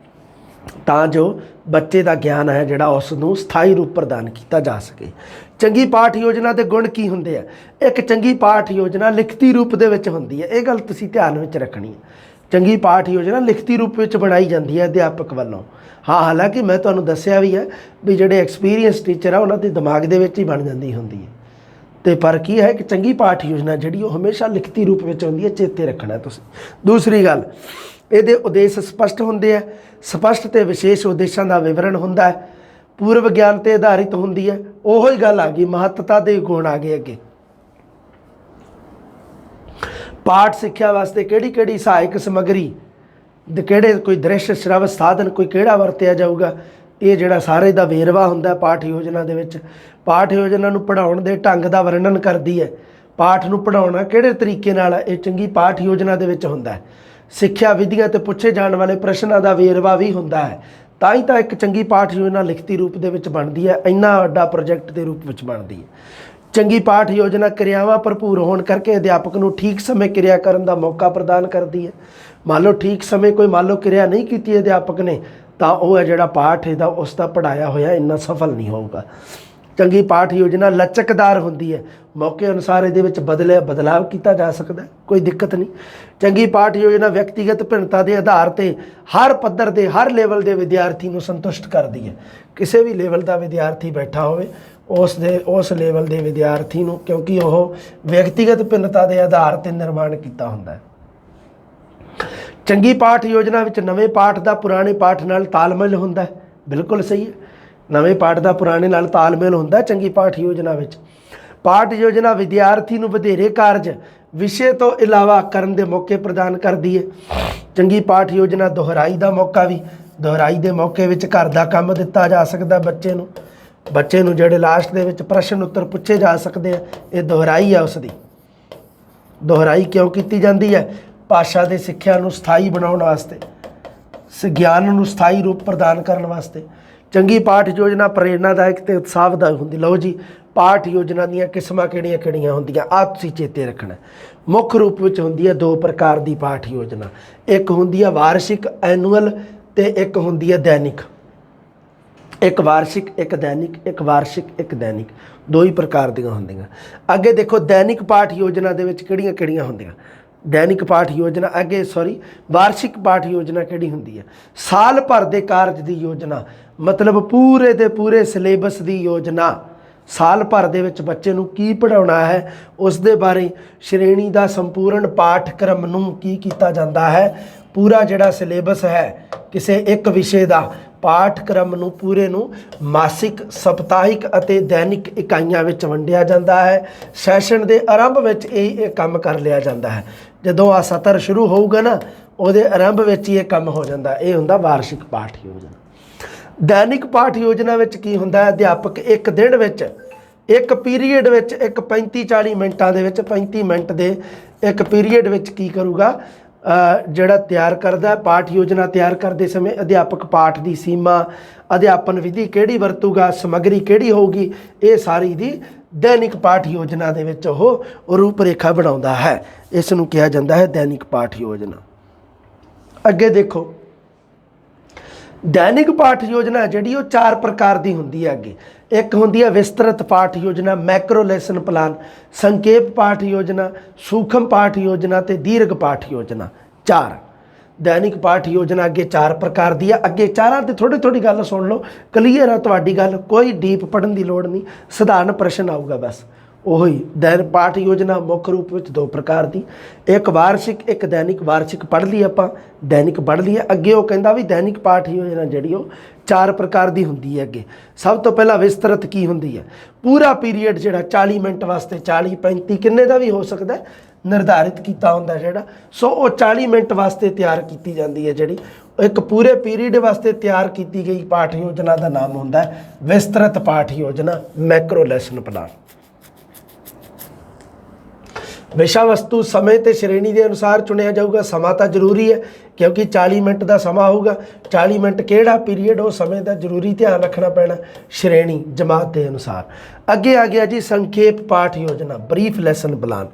तां जो बच्चे का ज्ञान है जिहड़ा उसनूं स्थाई रूप प्रदान किया जा सके। चंगी पाठ योजना के गुण की हुंदे आ? एक चंगी पाठ योजना लिखती रूप दे विच हुंदी है, ये गल तुसीं ध्यान विच रखनी है। चंगी पाठ योजना लिखती रूप में बनाई जाती है अध्यापक वालों। हाँ, हालांकि मैं तुहानूं दस्सिया भी है भी जिहड़े एक्सपीरियंस टीचर आ उन्हां दे दिमाग दे विच ही बन जाती होंदी है। तो पर की है कि चंगी पाठ योजना जिहड़ी वो हमेशा लिखती रूप में होंदी है, चेते रखना है तुसीं। दूसरी गल, इहदे उद्देश स्पष्ट होंदे है, स्पष्ट ते विशेष उद्देशों का विवरण हुंदा है, पूर्व ज्ञान ते आधारित होंदी है। ओही गल आ गई, महत्ता दे गुण आ गए अगे। पाठ सिक्ख्या वास्ते किहड़ी सहायक समग्री किहड़े कोई दृश्य श्रव साधन कोई किहड़ा वरतिया जाऊगा, ये जिहड़ा सारे दा वेरवा हुंदा पाठ योजना दे विच। पाठ योजना नूं पढ़ाउण दे ढंग दा वर्णन करदी है। पाठ नूं पढ़ाउणा किहड़े तरीके नाल है, ये चंगी पाठ योजना दे विच हुंदा है। सिक्ख्या विधियां ते पुछे जाण वाले प्रश्नां दा वेरवा भी हुंदा है। तां ही तां एक चंगी पाठ योजना लिखती रूप दे विच बनदी है, इन्ना वड्डा प्रोजैक्ट के रूप विच बनदी है। चंगी पाठ योजना क्रियावां भरपूर होने करके अध्यापक नूं ठीक समय क्रिया करने का मौका प्रदान करती है। मान लो ठीक समय कोई मान लो क्रिया नहीं की अध्यापक ने तो वह है जिहड़ा पाठ है उसका पढ़ाया होया इन्ना सफल नहीं होगा। ਚੰਗੀ ਪਾਠ ਯੋਜਨਾ ਲਚਕਦਾਰ ਹੁੰਦੀ ਹੈ, ਮੌਕੇ ਅਨੁਸਾਰ ਇਹਦੇ ਵਿੱਚ ਬਦਲਾਵ ਕੀਤਾ ਜਾ ਸਕਦਾ, ਕੋਈ ਦਿੱਕਤ ਨਹੀਂ। ਚੰਗੀ ਪਾਠ ਯੋਜਨਾ ਵਿਅਕਤੀਗਤ ਭਿੰਨਤਾ ਦੇ ਆਧਾਰ ਤੇ ਹਰ ਪੱਧਰ ਦੇ ਹਰ ਲੈਵਲ ਦੇ ਵਿਦਿਆਰਥੀ ਨੂੰ ਸੰਤੁਸ਼ਟ ਕਰਦੀ ਹੈ। ਕਿਸੇ ਵੀ ਲੈਵਲ ਦਾ ਵਿਦਿਆਰਥੀ ਬੈਠਾ ਹੋਵੇ ਉਸ ਲੈਵਲ ਦੇ ਵਿਦਿਆਰਥੀ ਨੂੰ, ਕਿਉਂਕਿ ਉਹ ਵਿਅਕਤੀਗਤ ਭਿੰਨਤਾ ਦੇ ਆਧਾਰ ਤੇ ਨਿਰਮਾਣ ਕੀਤਾ ਹੁੰਦਾ ਹੈ। ਚੰਗੀ ਪਾਠ ਯੋਜਨਾ ਵਿੱਚ ਨਵੇਂ ਪਾਠ ਦਾ ਪੁਰਾਣੇ ਪਾਠ ਨਾਲ ਤਾਲਮੇਲ ਹੁੰਦਾ ਹੈ, ਬਿਲਕੁਲ ਸਹੀ ਹੈ, ਨਵੇਂ ਪਾਠ ਦਾ ਪੁਰਾਣੇ ਨਾਲ ਤਾਲਮੇਲ ਹੁੰਦਾ ਚੰਗੀ ਪਾਠ ਯੋਜਨਾ ਵਿੱਚ। ਪਾਠ ਯੋਜਨਾ ਵਿਦਿਆਰਥੀ ਨੂੰ ਵਧੇਰੇ ਕਾਰਜ ਵਿਸ਼ੇ ਤੋਂ ਇਲਾਵਾ ਕਰਨ ਦੇ ਮੌਕੇ ਪ੍ਰਦਾਨ ਕਰਦੀ ਹੈ। ਚੰਗੀ ਪਾਠ ਯੋਜਨਾ ਦੁਹਰਾਈ ਦਾ ਮੌਕਾ ਵੀ, ਦੁਹਰਾਈ ਦੇ ਮੌਕੇ ਵਿੱਚ ਘਰ ਦਾ ਕੰਮ ਦਿੱਤਾ ਜਾ ਸਕਦਾ ਬੱਚੇ ਨੂੰ ਜਿਹੜੇ ਲਾਸਟ ਦੇ ਵਿੱਚ ਪ੍ਰਸ਼ਨ ਉੱਤਰ ਪੁੱਛੇ ਜਾ ਸਕਦੇ ਆ, ਇਹ ਦੁਹਰਾਈ ਆ। ਉਸ ਦੀ ਦੁਹਰਾਈ ਕਿਉਂ ਕੀਤੀ ਜਾਂਦੀ ਹੈ? ਭਾਸ਼ਾ ਦੇ ਸਿੱਖਿਆ ਨੂੰ ਸਥਾਈ ਬਣਾਉਣ ਵਾਸਤੇ, ਗਿਆਨ ਨੂੰ ਸਥਾਈ ਰੂਪ ਪ੍ਰਦਾਨ ਕਰਨ ਵਾਸਤੇ। ਚੰਗੀ ਪਾਠ ਯੋਜਨਾ ਪ੍ਰੇਰਨਾਦਾਇਕ ਤੇ ਉਤਸ਼ਾਹਦਾਇਕ ਹੁੰਦੀ। ਲਓ ਜੀ, ਪਾਠ ਯੋਜਨਾ ਦੀਆਂ ਕਿਸਮਾਂ ਕਿਹੜੀਆਂ ਹੁੰਦੀਆਂ ਆ ਤੁਸੀਂ ਚੇਤੇ ਰੱਖਣਾ। ਮੁੱਖ ਰੂਪ ਵਿੱਚ ਹੁੰਦੀ ਹੈ 2 ਪ੍ਰਕਾਰ ਦੀ ਪਾਠ ਯੋਜਨਾ, ਇੱਕ ਹੁੰਦੀ ਹੈ ਵਾਰਸ਼ਿਕ ਐਨੂਅਲ ਤੇ ਇੱਕ ਹੁੰਦੀ ਹੈ ਦੈਨਿਕ। ਇੱਕ ਵਾਰਸ਼ਿਕ ਇੱਕ ਦੈਨਿਕ, ਇੱਕ ਵਾਰਸ਼ਿਕ ਇੱਕ ਦੈਨਿਕ, 2 ਹੀ ਪ੍ਰਕਾਰ ਦੀਆਂ ਹੁੰਦੀਆਂ। ਅੱਗੇ ਦੇਖੋ ਦੈਨਿਕ ਪਾਠ ਯੋਜਨਾ ਦੇ ਵਿੱਚ ਕਿਹੜੀਆਂ ਹੁੰਦੀਆਂ। ਦੈਨਿਕ ਪਾਠ ਯੋਜਨਾ ਵਾਰਸ਼ਿਕ ਪਾਠ ਯੋਜਨਾ ਕਿਹੜੀ ਹੁੰਦੀ ਹੈ? ਸਾਲ ਭਰ ਦੇ ਕਾਰਜ ਦੀ ਯੋਜਨਾ, ਮਤਲਬ ਪੂਰੇ ਦੇ ਪੂਰੇ ਸਿਲੇਬਸ ਦੀ ਯੋਜਨਾ। ਸਾਲ ਭਰ ਦੇ ਵਿੱਚ ਬੱਚੇ ਨੂੰ ਕੀ ਪੜ੍ਹਾਉਣਾ ਹੈ ਉਸ ਦੇ ਬਾਰੇ, ਸ਼੍ਰੇਣੀ ਦਾ ਸੰਪੂਰਨ ਪਾਠਕ੍ਰਮ ਨੂੰ ਕੀ ਕੀਤਾ ਜਾਂਦਾ ਹੈ, ਪੂਰਾ ਜਿਹੜਾ ਸਿਲੇਬਸ ਹੈ ਕਿਸੇ ਇੱਕ ਵਿਸ਼ੇ ਦਾ ਪਾਠਕ੍ਰਮ ਨੂੰ ਪੂਰੇ ਨੂੰ ਮਾਸਿਕ, ਸਪਤਾਹਿਕ ਅਤੇ ਦੈਨਿਕ ਇਕਾਈਆਂ ਵਿੱਚ ਵੰਡਿਆ ਜਾਂਦਾ ਹੈ। ਸੈਸ਼ਨ ਦੇ ਆਰੰਭ ਵਿੱਚ ਇਹ ਕੰਮ ਕਰ ਲਿਆ ਜਾਂਦਾ ਹੈ। ਜਦੋਂ ਆ ਸਤਰ ਸ਼ੁਰੂ ਹੋਊਗਾ ਨਾ, ਉਹਦੇ ਆਰੰਭ ਵਿੱਚ ਹੀ ਇਹ ਕੰਮ ਹੋ ਜਾਂਦਾ। ਇਹ ਹੁੰਦਾ ਵਾਰਸ਼ਿਕ ਪਾਠ ਯੋਜਨਾ। ਦੈਨਿਕ ਪਾਠ ਯੋਜਨਾ ਵਿੱਚ ਕੀ ਹੁੰਦਾ ਹੈ? ਅਧਿਆਪਕ ਇੱਕ ਦਿਨ ਵਿੱਚ, ਇੱਕ ਪੀਰੀਅਡ ਵਿੱਚ, ਇੱਕ 35-40 ਮਿੰਟਾਂ ਦੇ ਵਿੱਚ, 35 ਮਿੰਟ ਦੇ ਇੱਕ ਪੀਰੀਅਡ ਵਿੱਚ ਕੀ ਕਰੂਗਾ, ਜਿਹੜਾ ਤਿਆਰ ਕਰਦਾ ਪਾਠ ਯੋਜਨਾ ਤਿਆਰ ਕਰਦੇ ਸਮੇਂ ਅਧਿਆਪਕ ਪਾਠ ਦੀ ਸੀਮਾ, ਅਧਿਆਪਨ ਵਿਧੀ ਕਿਹੜੀ ਵਰਤੂਗਾ, ਸਮੱਗਰੀ ਕਿਹੜੀ ਹੋਊਗੀ, ਇਹ ਸਾਰੀ ਦੀ ਦੈਨਿਕ ਪਾਠ ਯੋਜਨਾ ਦੇ ਵਿੱਚ ਉਹ ਰੂਪ ਰੇਖਾ ਬਣਾਉਂਦਾ ਹੈ। ਇਸ ਨੂੰ ਕਿਹਾ ਜਾਂਦਾ ਹੈ ਦੈਨਿਕ ਪਾਠ ਯੋਜਨਾ। ਅੱਗੇ ਦੇਖੋ, ਦੈਨਿਕ ਪਾਠ ਯੋਜਨਾ ਜਿਹੜੀ ਉਹ 4 ਪ੍ਰਕਾਰ ਦੀ ਹੁੰਦੀ ਹੈ। ਅੱਗੇ ਇੱਕ ਹੁੰਦੀ ਹੈ ਵਿਸਤ੍ਰਿਤ ਪਾਠ ਯੋਜਨਾ, ਮੈਕਰੋ ਲੈਸਨ ਪਲਾਨ, ਸੰਖੇਪ ਪਾਠ ਯੋਜਨਾ, ਸੂਖਮ ਪਾਠ ਯੋਜਨਾ ਤੇ ਦੀਰਘ ਪਾਠ ਯੋਜਨਾ। 4 ਦੈਨਿਕ ਪਾਠ ਯੋਜਨਾ ਅੱਗੇ 4 ਪ੍ਰਕਾਰ ਦੀ ਆ। ਅੱਗੇ ਚਾਰਾਂ ਤੇ ਥੋੜੀ ਗੱਲ ਸੁਣ ਲਓ, ਕਲੀਅਰ ਆ ਤੁਹਾਡੀ ਗੱਲ, ਕੋਈ ਡੀਪ ਪੜ੍ਹਨ ਦੀ ਲੋੜ ਨਹੀਂ, ਸਧਾਰਨ ਪ੍ਰਸ਼ਨ ਆਊਗਾ ਬਸ। ਉਹੀ ਦੈਨਿਕ ਪਾਠ ਯੋਜਨਾ ਮੁੱਖ ਰੂਪ ਵਿੱਚ 2 ਪ੍ਰਕਾਰ ਦੀ, ਇੱਕ ਵਾਰਸ਼ਿਕ ਇੱਕ ਦੈਨਿਕ। ਵਾਰਸ਼ਿਕ ਪੜ੍ਹ ਲਈ ਆਪਾਂ, ਦੈਨਿਕ ਪੜ੍ਹ ਲਈ। ਅੱਗੇ ਉਹ ਕਹਿੰਦਾ ਵੀ ਦੈਨਿਕ ਪਾਠ ਯੋਜਨਾ ਜਿਹੜੀ ਉਹ 4 ਪ੍ਰਕਾਰ ਦੀ ਹੁੰਦੀ ਹੈ। ਅੱਗੇ ਸਭ ਤੋਂ ਪਹਿਲਾਂ ਵਿਸਤ੍ਰਿਤ ਕੀ ਹੁੰਦੀ ਹੈ? ਪੂਰਾ ਪੀਰੀਅਡ ਜਿਹੜਾ 40 ਮਿੰਟ ਵਾਸਤੇ, 40 35 ਕਿੰਨੇ ਦਾ ਵੀ ਹੋ ਸਕਦਾ, ਨਿਰਧਾਰਿਤ ਕੀਤਾ ਹੁੰਦਾ ਜਿਹੜਾ, ਸੋ ਉਹ 40 ਮਿੰਟ ਵਾਸਤੇ ਤਿਆਰ ਕੀਤੀ ਜਾਂਦੀ ਹੈ। ਜਿਹੜੀ ਇੱਕ ਪੂਰੇ ਪੀਰੀਅਡ ਵਾਸਤੇ ਤਿਆਰ ਕੀਤੀ ਗਈ ਪਾਠ ਯੋਜਨਾ ਦਾ ਨਾਮ ਹੁੰਦਾ ਹੈ ਵਿਸਤ੍ਰਿਤ ਪਾਠ ਯੋਜਨਾ, ਮੈਕਰੋ ਲੈਸਨ ਪਲਾਨ। ਵਿਸ਼ਾ ਵਸਤੂ ਸਮੇਂ ਤੇ ਸ਼੍ਰੇਣੀ ਦੇ ਅਨੁਸਾਰ ਚੁਣਿਆ ਜਾਊਗਾ। ਸਮਾਂ ਤਾਂ ਜ਼ਰੂਰੀ ਹੈ ਕਿਉਂਕਿ 40 ਮਿੰਟ ਦਾ ਸਮਾਂ ਹੋਊਗਾ। 40 ਮਿੰਟ ਕਿਹੜਾ ਪੀਰੀਅਡ, ਉਹ ਸਮੇਂ ਦਾ ਜ਼ਰੂਰੀ ਧਿਆਨ ਰੱਖਣਾ ਪੈਣਾ, ਸ਼੍ਰੇਣੀ ਜਮਾਤ ਦੇ ਅਨੁਸਾਰ। ਅੱਗੇ ਆ ਗਿਆ ਜੀ ਸੰਖੇਪ ਪਾਠ ਯੋਜਨਾ, ਬਰੀਫ ਲੈਸਨ ਪਲਾਨ।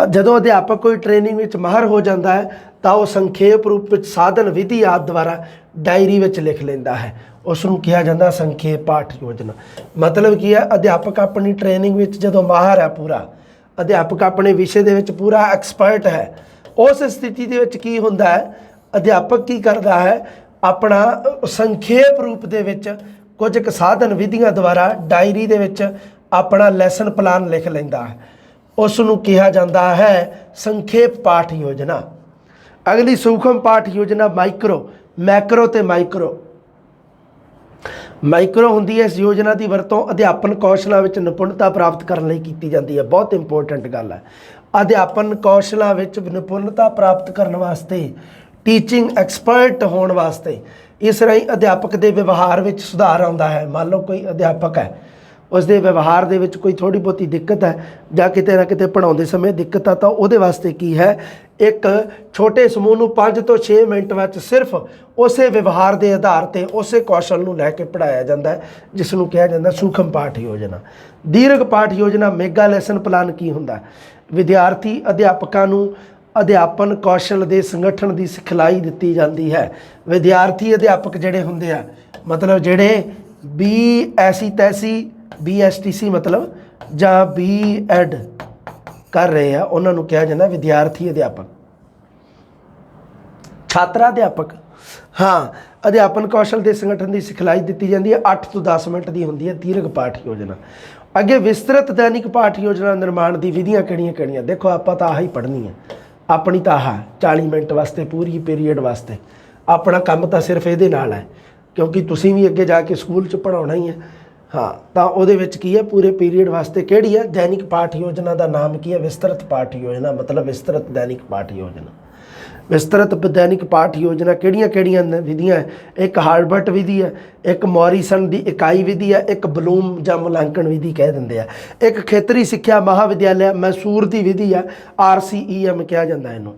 ਜਦੋਂ ਅਧਿਆਪਕ ਕੋਈ ਟ੍ਰੇਨਿੰਗ ਵਿੱਚ ਮਾਹਰ ਹੋ ਜਾਂਦਾ ਹੈ ਤਾਂ ਉਹ ਸੰਖੇਪ ਰੂਪ ਵਿੱਚ ਸਾਧਨ ਵਿਧੀ ਆਦਿ ਦੁਆਰਾ ਡਾਇਰੀ ਵਿੱਚ ਲਿਖ ਲੈਂਦਾ ਹੈ, ਉਸ ਨੂੰ ਕਿਹਾ ਜਾਂਦਾ ਸੰਖੇਪ ਪਾਠ ਯੋਜਨਾ। ਮਤਲਬ ਕੀ ਹੈ, ਅਧਿਆਪਕ ਆਪਣੀ ਟ੍ਰੇਨਿੰਗ ਵਿੱਚ ਜਦੋਂ ਮਾਹਰ ਹੈ, ਪੂਰਾ ਅਧਿਆਪਕ ਆਪਣੇ ਵਿਸ਼ੇ ਦੇ ਵਿੱਚ ਪੂਰਾ ਐਕਸਪਰਟ ਹੈ, ਉਸ ਸਥਿਤੀ ਦੇ ਵਿੱਚ ਕੀ ਹੁੰਦਾ ਹੈ, ਅਧਿਆਪਕ ਕੀ ਕਰਦਾ ਹੈ, ਆਪਣਾ ਸੰਖੇਪ ਰੂਪ ਦੇ ਵਿੱਚ ਕੁਝ ਕੁ ਸਾਧਨ ਵਿਧੀਆਂ ਦੁਆਰਾ ਡਾਇਰੀ ਦੇ ਵਿੱਚ ਆਪਣਾ ਲੈਸਨ ਪਲਾਨ ਲਿਖ ਲੈਂਦਾ ਹੈ, ਉਸ ਨੂੰ ਕਿਹਾ ਜਾਂਦਾ ਹੈ ਸੰਖੇਪ ਪਾਠ ਯੋਜਨਾ। ਅਗਲੀ ਸੂਖਮ ਪਾਠ ਯੋਜਨਾ ਮਾਈਕਰੋ, ਮੈਕਰੋ ਤੇ ਮਾਈਕਰੋ। ਮਾਈਕਰੋ ਹੁੰਦੀ ਹੈ ਇਸ ਯੋਜਨਾ ਦੀ ਵਰਤੋਂ ਅਧਿਆਪਨ ਕੌਸ਼ਲਾਂ ਵਿੱਚ ਨਿਪੁੰਨਤਾ ਪ੍ਰਾਪਤ ਕਰਨ ਲਈ ਕੀਤੀ ਜਾਂਦੀ ਹੈ। ਬਹੁਤ ਇੰਪੋਰਟੈਂਟ ਗੱਲ ਹੈ, ਅਧਿਆਪਨ ਕੌਸ਼ਲਾਂ ਵਿੱਚ ਨਿਪੁੰਨਤਾ ਪ੍ਰਾਪਤ ਕਰਨ ਵਾਸਤੇ, ਟੀਚਿੰਗ ਐਕਸਪਰਟ ਹੋਣ ਵਾਸਤੇ। ਇਸ ਰਾਹੀਂ ਅਧਿਆਪਕ ਦੇ ਵਿਵਹਾਰ ਵਿੱਚ ਸੁਧਾਰ ਆਉਂਦਾ ਹੈ। ਮੰਨ ਲਓ ਕੋਈ ਅਧਿਆਪਕ ਹੈ, ਉਸ ਦੇ ਵਿਵਹਾਰ ਦੇ ਵਿੱਚ ਕੋਈ ਥੋੜ੍ਹੀ ਬਹੁਤੀ ਦਿੱਕਤ ਹੈ ਜਾਂ ਕਿਤੇ ਨਾ ਕਿਤੇ ਪੜ੍ਹਾਉਂਦੇ ਸਮੇਂ ਦਿੱਕਤ ਆ, ਤਾਂ ਉਹਦੇ ਵਾਸਤੇ ਕੀ ਹੈ, ਇੱਕ ਛੋਟੇ ਸਮੂਹ ਨੂੰ 5 ਤੋਂ 6 ਮਿੰਟ ਵਿੱਚ ਸਿਰਫ ਉਸੇ ਵਿਵਹਾਰ ਦੇ ਆਧਾਰ ਤੇ ਉਸੇ ਕੌਸ਼ਲ ਨੂੰ ਲੈ ਕੇ ਪੜ੍ਹਾਇਆ ਜਾਂਦਾ ਹੈ, ਜਿਸ ਨੂੰ ਕਿਹਾ ਜਾਂਦਾ ਸੂਖਮ ਪਾਠ ਯੋਜਨਾ। ਦੀਰਘ ਪਾਠ ਯੋਜਨਾ ਮੈਗਾ ਲੈਸਨ ਪਲਾਨ ਕੀ ਹੁੰਦਾ, ਵਿਦਿਆਰਥੀ ਅਧਿਆਪਕਾਂ ਨੂੰ ਅਧਿਆਪਨ ਕੌਸ਼ਲ ਦੇ ਸੰਗਠਨ ਦੀ ਸਿਖਲਾਈ ਦਿੱਤੀ ਜਾਂਦੀ ਹੈ। ਵਿਦਿਆਰਥੀ ਅਧਿਆਪਕ ਜਿਹੜੇ ਹੁੰਦੇ ਆ, ਮਤਲਬ ਜਿਹੜੇ ਵੀ ਐਸੀ ਤੈਸੀ BSTC मतलब ਜਾਂ B.Ed ਕਰ ਰਹੇ ਆ ਉਹਨਾਂ ਨੂੰ ਕਿਹਾ ਜਾਂਦਾ ਵਿਦਿਆਰਥੀ ਅਧਿਆਪਕ। ਛਾਤਰਾ ਅਧਿਆਪਕ, ਹਾਂ ਅਧਿਆਪਨ ਕੌਸ਼ਲ ਦੇ ਸੰਗਠਨ ਦੀ ਸਿਖਲਾਈ ਦਿੱਤੀ ਜਾਂਦੀ ਹੈ। 8 ਤੋਂ 10 ਮਿੰਟ ਦੀ ਹੁੰਦੀ ਹੈ ਦੀਰਘ ਪਾਠ ਯੋਜਨਾ। ਅੱਗੇ ਵਿਸਤ੍ਰਿਤ ਦੈਨਿਕ ਪਾਠ ਯੋਜਨਾ ਨਿਰਮਾਣ ਦੀ ਵਿਧੀਆਂ ਕਿਹੜੀਆਂ? ਦੇਖੋ ਆਪਾਂ ਤਾਂ ਆਹ ਹੀ ਪੜ੍ਹਨੀ ਹੈ, ਆਪਣੀ ਤਾਂ ਆਹ 40 ਮਿੰਟ ਵਾਸਤੇ ਪੂਰੀ ਪੀਰੀਅਡ ਵਾਸਤੇ ਆਪਣਾ ਕੰਮ ਤਾਂ ਸਿਰਫ ਇਹਦੇ ਨਾਲ ਹੈ, ਕਿਉਂਕਿ ਤੁਸੀਂ ਵੀ ਅੱਗੇ ਜਾ ਕੇ ਸਕੂਲ 'ਚ ਪੜ੍ਹਾਉਣਾ ਹੀ ਹੈ। ਹਾਂ ਤਾਂ ਉਹਦੇ ਵਿੱਚ ਕੀ ਹੈ, ਪੂਰੇ ਪੀਰੀਅਡ ਵਾਸਤੇ ਕਿਹੜੀ ਹੈ? ਦੈਨਿਕ ਪਾਠ ਯੋਜਨਾ ਦਾ ਨਾਮ ਕੀ ਹੈ? ਵਿਸਤ੍ਰਿਤ ਪਾਠ ਯੋਜਨਾ, ਮਤਲਬ ਵਿਸਤ੍ਰਿਤ ਦੈਨਿਕ ਪਾਠ ਯੋਜਨਾ। ਵਿਸਤ੍ਰਿਤ ਦੈਨਿਕ ਪਾਠ ਯੋਜਨਾ ਕਿਹੜੀਆਂ ਵਿਧੀਆਂ ਹੈ? ਇੱਕ ਹਾਰਬਰਟ ਵਿਧੀ ਹੈ, ਇੱਕ ਮੌਰੀਸਨ ਦੀ ਇਕਾਈ ਵਿਧੀ ਹੈ, ਇੱਕ ਬਲੂਮ ਜਾਂ ਮੁਲਾਂਕਣ ਵਿਧੀ ਕਹਿ ਦਿੰਦੇ ਆ, ਇੱਕ ਖੇਤਰੀ ਸਿੱਖਿਆ ਮਹਾਵਿਦਿਆਲਿਆ ਮੈਸੂਰ ਦੀ ਵਿਧੀ ਹੈ, RCEM ਕਿਹਾ ਜਾਂਦਾ ਇਹਨੂੰ।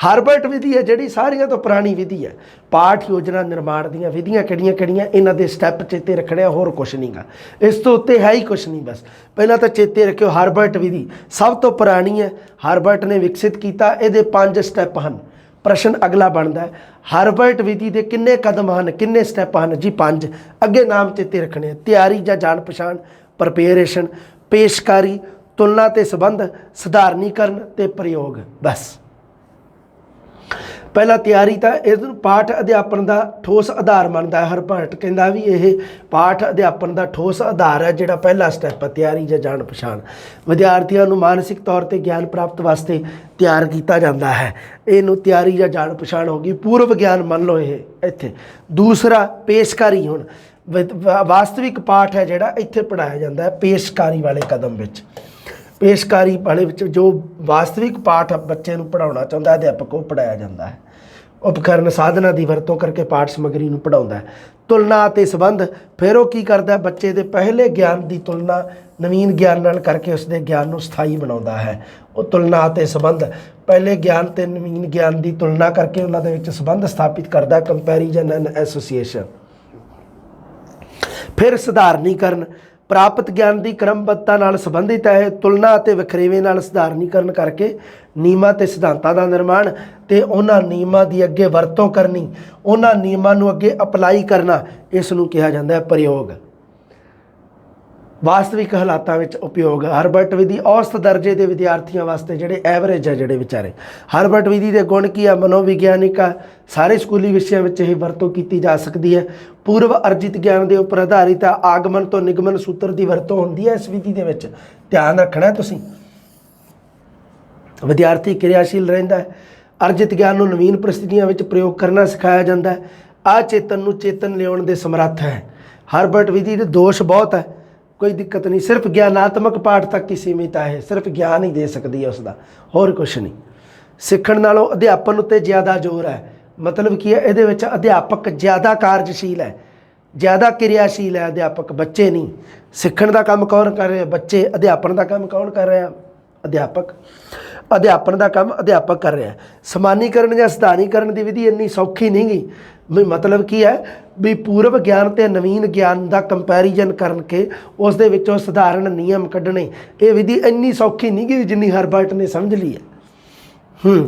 ਹਾਰਬਰਟ ਵਿਧੀ ਹੈ ਜਿਹੜੀ ਸਾਰੀਆਂ ਤੋਂ ਪੁਰਾਣੀ ਵਿਧੀ ਹੈ। ਪਾਠ ਯੋਜਨਾ ਨਿਰਮਾਣ ਦੀਆਂ ਵਿਧੀਆਂ ਕਿਹੜੀਆਂ? ਇਹਨਾਂ ਦੇ ਸਟੈਪ ਚੇਤੇ ਰੱਖਣੇ ਆ, ਹੋਰ ਕੁਛ ਨਹੀਂਗਾ, ਇਸ ਤੋਂ ਉੱਤੇ ਹੈ ਹੀ ਕੁਛ ਨਹੀਂ। ਬਸ ਪਹਿਲਾਂ ਤਾਂ ਚੇਤੇ ਰੱਖਿਓ ਹਾਰਬਰਟ ਵਿਧੀ ਸਭ ਤੋਂ ਪੁਰਾਣੀ ਹੈ, ਹਾਰਬਰਟ ਨੇ ਵਿਕਸਿਤ ਕੀਤਾ। ਇਹਦੇ 5 ਸਟੈਪ ਹਨ। ਪ੍ਰਸ਼ਨ ਅਗਲਾ ਬਣਦਾ ਹੈ, ਹਾਰਬਰਟ ਵਿਧੀ ਦੇ ਕਿੰਨੇ ਕਦਮ ਹਨ, ਕਿੰਨੇ ਸਟੈਪ ਹਨ? ਜੀ 5। ਅੱਗੇ ਨਾਮ ਚੇਤੇ ਰੱਖਣੇ ਆ, ਤਿਆਰੀ ਜਾਂ ਜਾਣ ਪਛਾਣ ਪ੍ਰਪੇਰੇਸ਼ਨ, ਪੇਸ਼ਕਾਰੀ, ਤੁਲਨਾ ਤੇ ਸੰਬੰਧ, ਸਧਾਰਨੀਕਰਨ ਤੇ ਪ੍ਰਯੋਗ। ਬਸ ਪਹਿਲਾਂ ਤਿਆਰੀ ਤਾਂ ਇਹ ਪਾਠ ਅਧਿਆਪਨ ਦਾ ਠੋਸ ਆਧਾਰ ਮੰਨਦਾ ਹੈ। ਹਾਰਬਰਟ ਕਹਿੰਦਾ ਵੀ ਇਹ ਪਾਠ ਅਧਿਆਪਨ ਦਾ ਠੋਸ ਆਧਾਰ ਹੈ। ਜਿਹੜਾ ਪਹਿਲਾ ਸਟੈਪ ਹੈ ਤਿਆਰੀ ਜਾਂ ਜਾਣ ਪਛਾਣ, ਵਿਦਿਆਰਥੀਆਂ ਨੂੰ ਮਾਨਸਿਕ ਤੌਰ ਤੇ ਗਿਆਨ ਪ੍ਰਾਪਤ ਵਾਸਤੇ ਤਿਆਰ ਕੀਤਾ ਜਾਂਦਾ ਹੈ। ਇਹਨੂੰ ਤਿਆਰੀ ਜਾਂ ਜਾਣ ਪਛਾਣ ਹੋ ਗਈ। ਪੂਰਵ ਗਿਆਨ ਮੰਨ ਲਓ ਇਹ ਇੱਥੇ। ਦੂਸਰਾ ਪੇਸ਼ਕਾਰੀ, ਹੁਣ ਵਾਸਤਵਿਕ ਪਾਠ ਹੈ ਜਿਹੜਾ ਇੱਥੇ ਪੜ੍ਹਾਇਆ ਜਾਂਦਾ ਹੈ ਪੇਸ਼ਕਾਰੀ ਵਾਲੇ ਕਦਮ ਵਿੱਚ। ਪੇਸ਼ਕਾਰੀ ਵਾਲੇ ਵਿੱਚ ਜੋ ਵਾਸਤਵਿਕ ਪਾਠ ਬੱਚੇ ਨੂੰ ਪੜ੍ਹਾਉਣਾ ਚਾਹੁੰਦਾ ਅਧਿਆਪਕ, ਉਹ ਪੜ੍ਹਾਇਆ ਜਾਂਦਾ ਹੈ। ਉਪਕਰਨ ਸਾਧਨਾਂ ਦੀ ਵਰਤੋਂ ਕਰਕੇ ਪਾਠ ਸਮੱਗਰੀ ਨੂੰ ਪੜ੍ਹਾਉਂਦਾ ਹੈ। ਤੁਲਨਾ ਅਤੇ ਸੰਬੰਧ, ਫਿਰ ਉਹ ਕੀ ਕਰਦਾ? ਬੱਚੇ ਦੇ ਪਹਿਲੇ ਗਿਆਨ ਦੀ ਤੁਲਨਾ ਨਵੀਨ ਗਿਆਨ ਨਾਲ ਕਰਕੇ ਉਸਦੇ ਗਿਆਨ ਨੂੰ ਸਥਾਈ ਬਣਾਉਂਦਾ ਹੈ। ਉਹ ਤੁਲਨਾ ਅਤੇ ਸੰਬੰਧ, ਪਹਿਲੇ ਗਿਆਨ ਅਤੇ ਨਵੀਨ ਗਿਆਨ ਦੀ ਤੁਲਨਾ ਕਰਕੇ ਉਹਨਾਂ ਦੇ ਵਿੱਚ ਸੰਬੰਧ ਸਥਾਪਿਤ ਕਰਦਾ, ਕੰਪੈਰੀਜ਼ਨ ਐਂਡ ਐਸੋਸੀਏਸ਼ਨ। ਫਿਰ ਸਧਾਰਨੀਕਰਨ, ਪ੍ਰਾਪਤ ਗਿਆਨ ਦੀ ਕ੍ਰਮਬੱਧਤਾ ਨਾਲ ਸੰਬੰਧਿਤ ਹੈ। ਤੁਲਨਾ ਅਤੇ ਵਖਰੇਵੇਂ ਨਾਲ ਸਧਾਰਨੀਕਰਨ ਕਰਕੇ ਨਿਯਮਾਂ ਅਤੇ ਸਿਧਾਂਤਾਂ ਦਾ ਨਿਰਮਾਣ ਅਤੇ ਉਹਨਾਂ ਨਿਯਮਾਂ ਦੀ ਅੱਗੇ ਵਰਤੋਂ ਕਰਨੀ, ਉਹਨਾਂ ਨਿਯਮਾਂ ਨੂੰ ਅੱਗੇ ਅਪਲਾਈ ਕਰਨਾ, ਇਸ ਨੂੰ ਕਿਹਾ ਜਾਂਦਾ ਹੈ ਪ੍ਰਯੋਗ। ਵਾਸਤਵਿਕ ਹਾਲਾਤਾਂ ਵਿੱਚ ਉਪਯੋਗ, ਹਾਰਬਰਟ ਵਿਧੀ ਔਸਤ ਦਰਜੇ ਦੇ ਵਿਦਿਆਰਥੀਆਂ ਵਾਸਤੇ ਜਿਹੜੇ ਐਵਰੇਜ ਹੈ ਜਿਹੜੇ ਵਿਚਾਰੇ। ਹਾਰਬਰਟ ਵਿਧੀ ਦੇ ਗੁਣ ਕੀ ਆ? ਮਨੋਵਿਗਿਆਨਿਕ ਆ, ਸਾਰੇ ਸਕੂਲੀ ਵਿਸ਼ਿਆਂ ਵਿੱਚ ਇਹ ਵਰਤੋਂ ਕੀਤੀ ਜਾ ਸਕਦੀ ਹੈ। ਪੂਰਵ ਅਰਜਿਤ ਗਿਆਨ ਦੇ ਉੱਪਰ ਆਧਾਰਿਤ ਆ। ਆਗਮਨ ਤੋਂ ਨਿਗਮਨ ਸੂਤਰ ਦੀ ਵਰਤੋਂ ਹੁੰਦੀ ਹੈ ਇਸ ਵਿਧੀ ਦੇ ਵਿੱਚ, ਧਿਆਨ ਰੱਖਣਾ ਤੁਸੀਂ। ਵਿਦਿਆਰਥੀ ਕਿਰਿਆਸ਼ੀਲ ਰਹਿੰਦਾ ਹੈ। ਅਰਜਿਤ ਗਿਆਨ ਨੂੰ ਨਵੀਨ ਪ੍ਰਸਥਿਤੀਆਂ ਵਿੱਚ ਪ੍ਰਯੋਗ ਕਰਨਾ ਸਿਖਾਇਆ ਜਾਂਦਾ ਹੈ। ਅਚੇਤਨ ਨੂੰ ਚੇਤਨ ਲਿਆਉਣ ਦੇ ਸਮਰੱਥ ਹੈ। ਹਾਰਬਰਟ ਵਿਧੀ ਦੇ ਦੋਸ਼ ਬਹੁਤ ਹੈ, ਕੋਈ ਦਿੱਕਤ ਨਹੀਂ, ਸਿਰਫ ਗਿਆਨਾਤਮਕ ਪਾਠ ਤੱਕ ਹੀ ਸੀਮਿਤ ਹੈ। ਸਿਰਫ ਗਿਆਨ ਹੀ ਦੇ ਸਕਦੀ ਹੈ ਉਸਦਾ, ਹੋਰ ਕੁਛ ਨਹੀਂ। ਸਿੱਖਣ ਨਾਲੋਂ ਅਧਿਆਪਨ ਉੱਤੇ ਜ਼ਿਆਦਾ ਜ਼ੋਰ ਹੈ। ਮਤਲਬ ਕੀ ਹੈ? ਇਹਦੇ ਵਿੱਚ ਅਧਿਆਪਕ ਜ਼ਿਆਦਾ ਕਾਰਜਸ਼ੀਲ ਹੈ, ਜ਼ਿਆਦਾ ਕਿਰਿਆਸ਼ੀਲ ਹੈ ਅਧਿਆਪਕ, ਬੱਚੇ ਨਹੀਂ। ਸਿੱਖਣ ਦਾ ਕੰਮ ਕੌਣ ਕਰ ਰਿਹਾ? ਬੱਚੇ। ਅਧਿਆਪਨ ਦਾ ਕੰਮ ਕੌਣ ਕਰ ਰਿਹਾ? ਅਧਿਆਪਕ। ਅਧਿਆਪਨ ਦਾ ਕੰਮ ਅਧਿਆਪਕ ਕਰ ਰਿਹਾ। ਸਮਾਨੀਕਰਨ ਜਾਂ ਸਧਾਨੀਕਰਨ ਦੀ ਵਿਧੀ ਇੰਨੀ ਸੌਖੀ ਨਹੀਂ ਗੀ। ਵੀ ਮਤਲਬ ਕੀ ਹੈ ਵੀ ਪੂਰਵ ਗਿਆਨ ਅਤੇ ਨਵੀਨ ਗਿਆਨ ਦਾ ਕੰਪੈਰੀਜ਼ਨ ਕਰਕੇ ਉਸ ਦੇ ਵਿੱਚੋਂ ਸਧਾਰਨ ਨਿਯਮ ਕੱਢਣੇ, ਇਹ ਵਿਧੀ ਇੰਨੀ ਸੌਖੀ ਨਹੀਂ ਗੀ ਜਿੰਨੀ ਹਾਰਬਰਟ ਨੇ ਸਮਝ ਲਈ ਹੈ।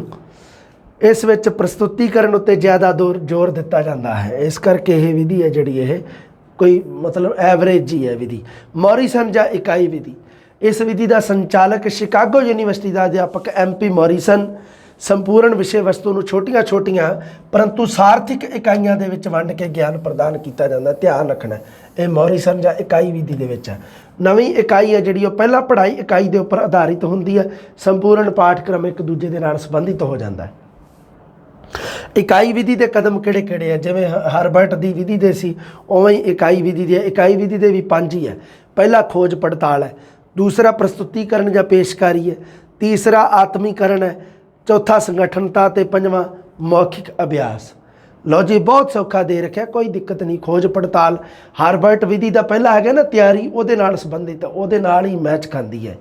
ਇਸ ਵਿੱਚ ਪ੍ਰਸਤੁਤੀਕਰਨ ਉੱਤੇ ਜ਼ਿਆਦਾ ਜ਼ੋਰ ਦਿੱਤਾ ਜਾਂਦਾ ਹੈ। ਇਸ ਕਰਕੇ ਇਹ ਵਿਧੀ ਹੈ ਜਿਹੜੀ ਇਹ ਕੋਈ ਮਤਲਬ ਐਵਰੇਜ ਹੀ ਹੈ ਵਿਧੀ। ਮੌਰੀਸਨ ਜਾਂ ਇਕਾਈ ਵਿਧੀ, ਇਸ ਵਿਧੀ ਦਾ ਸੰਚਾਲਕ ਸ਼ਿਕਾਗੋ ਯੂਨੀਵਰਸਿਟੀ ਦਾ ਅਧਿਆਪਕ MP ਮੌਰੀਸਨ। ਸੰਪੂਰਨ ਵਿਸ਼ੇ ਵਸਤੂ ਨੂੰ ਛੋਟੀਆਂ ਪਰੰਤੂ ਸਾਰਥਿਕ ਇਕਾਈਆਂ ਦੇ ਵਿੱਚ ਵੰਡ ਕੇ ਗਿਆਨ ਪ੍ਰਦਾਨ ਕੀਤਾ ਜਾਂਦਾ। ਧਿਆਨ ਰੱਖਣਾ ਇਹ ਮੌਰੀਸਨ ਜਾਂ ਇਕਾਈ ਵਿਧੀ ਦੇ ਵਿੱਚ ਹੈ। ਨਵੀਂ ਇਕਾਈ ਹੈ ਜਿਹੜੀ ਉਹ ਪਹਿਲਾਂ ਪੜ੍ਹਾਈ ਇਕਾਈ ਦੇ ਉੱਪਰ ਆਧਾਰਿਤ ਹੁੰਦੀ ਹੈ। ਸੰਪੂਰਨ ਪਾਠਕ੍ਰਮ ਇੱਕ ਦੂਜੇ ਦੇ ਨਾਲ ਸੰਬੰਧਿਤ ਹੋ ਜਾਂਦਾ ਹੈ। ਇਕਾਈ ਵਿਧੀ ਦੇ ਕਦਮ ਕਿਹੜੇ ਆ? ਜਿਵੇਂ ਹਾਰਬਰਟ ਦੀ ਵਿਧੀ ਦੇ ਸੀ ਉਵੇਂ ਹੀ ਇਕਾਈ ਵਿਧੀ ਦੇ ਵੀ 5 ਹੀ ਹੈ। ਪਹਿਲਾ ਖੋਜ ਪੜਤਾਲ ਹੈ, ਦੂਸਰਾ ਪ੍ਰਸਤੁਤੀਕਰਨ ਜਾਂ ਪੇਸ਼ਕਾਰੀ ਹੈ, ਤੀਸਰਾ ਆਤਮੀਕਰਨ ਹੈ, ਚੌਥਾ ਸੰਗਠਨਤਾ ਅਤੇ ਪੰਜਵਾਂ ਮੌਖਿਕ ਅਭਿਆਸ। ਲਓ ਜੀ ਬਹੁਤ ਸੌਖਾ ਦੇ ਰੱਖਿਆ, ਕੋਈ ਦਿੱਕਤ ਨਹੀਂ। ਖੋਜ ਪੜਤਾਲ ਹਾਰਬਰਟ ਵਿਧੀ ਦਾ ਪਹਿਲਾ ਹੈਗਾ ਨਾ ਤਿਆਰੀ, ਉਹਦੇ ਨਾਲ ਸੰਬੰਧਿਤ, ਉਹਦੇ ਨਾਲ ਹੀ ਮੈਚ ਖਾਂਦੀ ਹੈ।